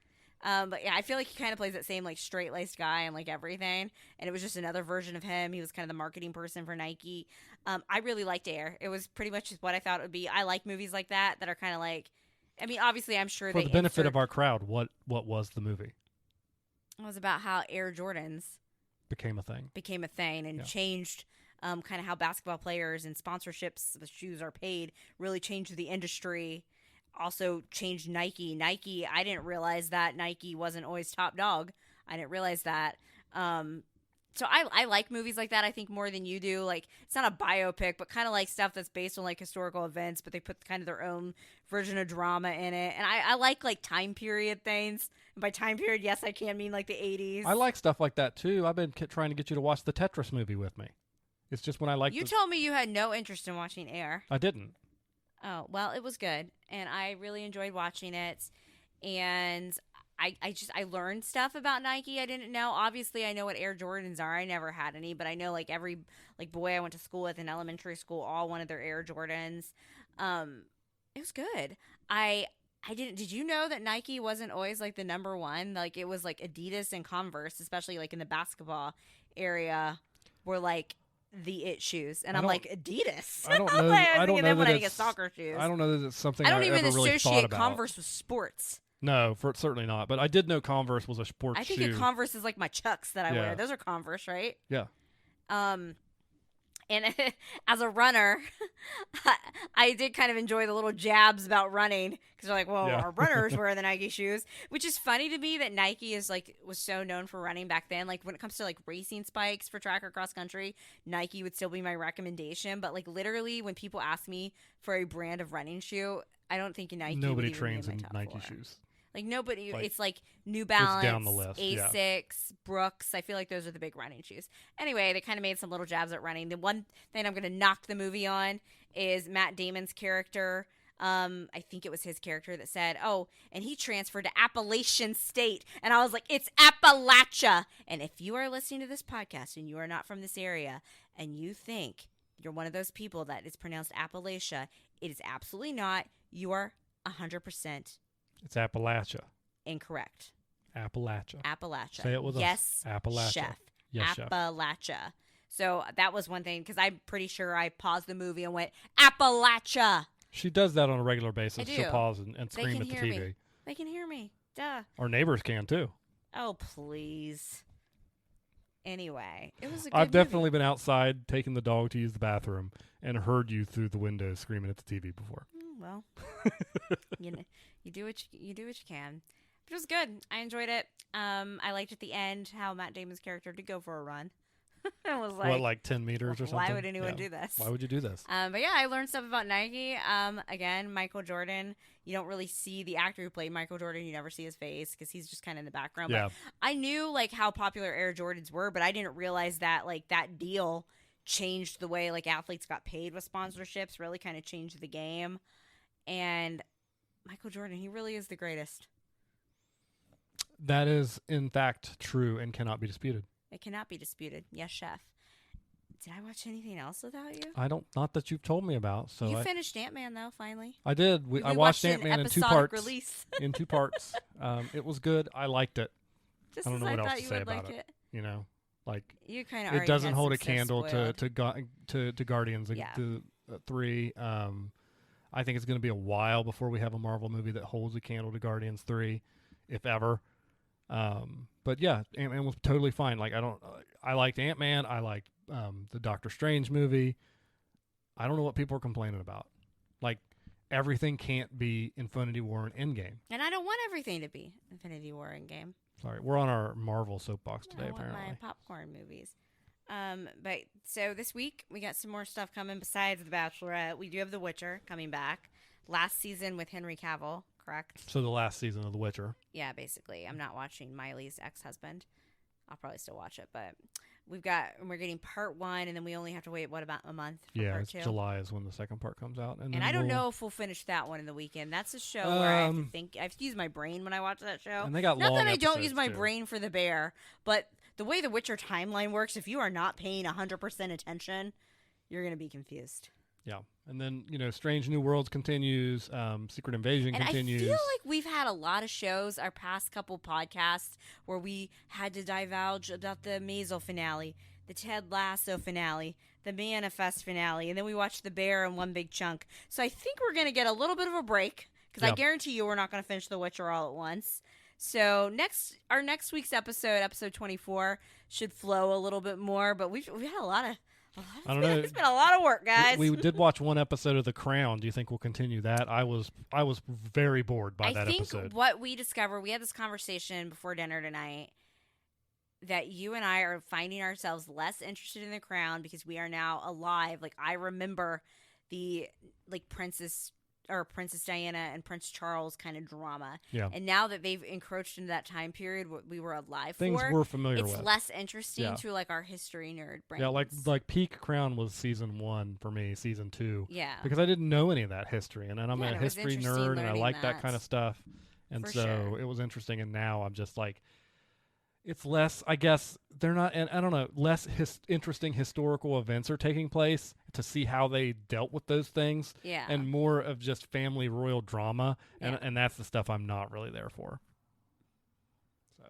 But yeah, I feel like he kind of plays that same like straight-laced guy and like everything. And it was just another version of him. He was kind of the marketing person for Nike. I really liked Air. It was pretty much what I thought it would be. I like movies like that are kind of like, I mean, obviously I'm sure for the benefit of our crowd, what was the movie? It was about how Air Jordans became a thing and changed kind of how basketball players and sponsorships, the shoes are paid, really changed the industry. Also changed Nike. I didn't realize that Nike wasn't always top dog. I didn't realize that. So I like movies like that, I think, more than you do. Like, it's not a biopic, but kind of like stuff that's based on like historical events, but they put kind of their own version of drama in it. And I like time period things. And by time period, yes, I can mean like the 80s. I like stuff like that too. I've been trying to get you to watch the Tetris movie with me. It's just when I like. You told me you had no interest in watching Air. I didn't. Oh, well, it was good, and I really enjoyed watching it, and I learned stuff about Nike I didn't know. Obviously, I know what Air Jordans are. I never had any, but I know like every boy I went to school with in elementary school all wanted their Air Jordans. It was good. I didn't. Did you know that Nike wasn't always like the number one? Like, it was like Adidas and Converse, especially like in the basketball area, were like the it shoes, and I'm like, Adidas. I don't know. I don't know that I get soccer shoes. I don't know that it's something I don't even ever really associate about. Converse with sports. No, certainly not. But I did know Converse was a sports shoe. I think Converse is like my Chucks that I wear. Those are Converse, right? Yeah. And as a runner, I did kind of enjoy the little jabs about running because they're like, well, our runners wear the Nike shoes, which is funny to me that Nike was so known for running back then. Like, when it comes to like racing spikes for track or cross country, Nike would still be my recommendation. But like, literally, when people ask me for a brand of running shoe, I don't think Nike. Nobody trains in Nike shoes. Like, nobody, it's like New Balance, down the list, Asics, Brooks. I feel like those are the big running shoes. Anyway, they kind of made some little jabs at running. The one thing I'm going to knock the movie on is Matt Damon's character. I think it was his character that said, oh, and he transferred to Appalachian State. And I was like, it's Appalachia. And if you are listening to this podcast and you are not from this area and you think you're one of those people that is pronounced Appalachia, it is absolutely not. You are 100% it's Appalachia. Incorrect. Appalachia. Say it with us. Appalachia. Chef. Yes, Appalachia. Chef. So that was one thing, because I'm pretty sure I paused the movie and went, Appalachia. She does that on a regular basis. I do. She'll pause and scream at the TV. Me. They can hear me. Duh. Our neighbors can too. Oh, please. Anyway, it was a good I've definitely movie. been outside taking the dog to use the bathroom and heard you through the window screaming at the TV before. Well, you do what you can. But it was good. I enjoyed it. I liked at the end how Matt Damon's character did go for a run. I was like, what, like 10 meters or something? Why would anyone do this? Why would you do this? But yeah, I learned stuff about Nike. Again, Michael Jordan. You don't really see the actor who played Michael Jordan. You never see his face because he's just kind of in the background. Yeah. But I knew like how popular Air Jordans were, but I didn't realize that like that deal changed the way like athletes got paid with sponsorships. Really kind of changed the game. And Michael Jordan, he really is the greatest. That is, in fact, true and cannot be disputed. It cannot be disputed. Yes, chef. Did I watch anything else without you? Not that you've told me about. So you finished Ant-Man though, finally. I did. I watched Ant-Man in 2 parts. Release. In 2 parts. It was good. I liked it. Just I don't know what else to say about it. You know, like you kind of. It doesn't hold a candle to Guardians 3. I think it's going to be a while before we have a Marvel movie that holds a candle to Guardians 3, if ever. But yeah, Ant-Man was totally fine. Like I liked Ant-Man. I liked the Doctor Strange movie. I don't know what people are complaining about. Like everything can't be Infinity War and Endgame. And I don't want everything to be Infinity War and Endgame. Sorry, we're on our Marvel soapbox today. I want apparently, my popcorn movies. But so this week we got some more stuff coming besides The Bachelorette. We do have The Witcher coming back. Last season with Henry Cavill, correct? So the last season of The Witcher. Yeah, basically. I'm not watching Miley's ex-husband. I'll probably still watch it, but we're getting part 1, and then we only have to wait, about a month for part 2? July is when the second part comes out. And I don't know if we'll finish that one in the weekend. That's a show where I have to use my brain when I watch that show. And they got Not long that I don't use my too. brain for The Bear, but the way the Witcher timeline works, if you are not paying 100% attention, you're going to be confused. Yeah. And then, Strange New Worlds continues. Secret Invasion continues. I feel like we've had a lot of shows, our past couple podcasts, where we had to divulge about the Maisel finale, the Ted Lasso finale, the Manifest finale, and then we watched The Bear in one big chunk. So I think we're going to get a little bit of a break, because I guarantee you we're not going to finish The Witcher all at once. So our next week's episode 24, should flow a little bit more, but we've had a lot of... I don't know. It's been a lot of work, guys. We did watch one episode of The Crown. Do you think we'll continue that? I was very bored by that episode. I think what we discovered, we had this conversation before dinner tonight, that you and I are finding ourselves less interested in The Crown because we are now alive. Like, I remember the Princess Diana and Prince Charles kind of drama. Yeah. And now that they've encroached into that time period what we were alive Things for, we're familiar it's with. less interesting to our history nerd brains. Yeah, like peak Crown was season 1 for me, season 2. Yeah. Because I didn't know any of that history, and I'm a history nerd, and I like that kind of stuff. And it was interesting. And now I'm just like, it's less, I guess, they're not, and I don't know, less interesting historical events are taking place to see how they dealt with those things. Yeah. And more of just family royal drama. And that's the stuff I'm not really there for. So,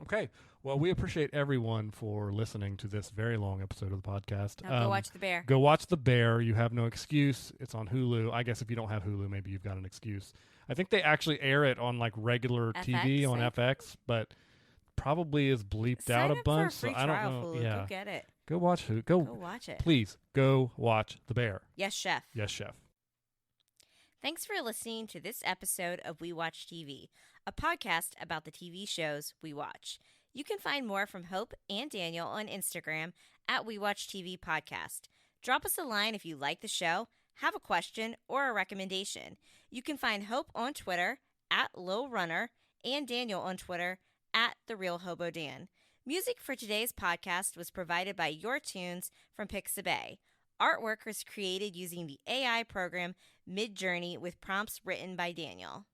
okay. Well, we appreciate everyone for listening to this very long episode of the podcast. Now go watch The Bear. Go watch The Bear. You have no excuse. It's on Hulu. I guess if you don't have Hulu, maybe you've got an excuse. I think they actually air it on like regular TV on FX, but probably is bleeped out a bunch. So I don't know. Hulu. Go get it. Go watch Hulu. Go watch it. Please go watch The Bear. Yes, chef. Yes, chef. Thanks for listening to this episode of We Watch TV, a podcast about the TV shows we watch. You can find more from Hope and Daniel on Instagram at We Watch TV Podcast. Drop us a line if you like the show, have a question, or a recommendation. You can find Hope on Twitter at Lil Runner and Daniel on Twitter at The Real Hobo Dan. Music for today's podcast was provided by Your Tunes from Pixabay. Artwork was created using the AI program Midjourney with prompts written by Daniel.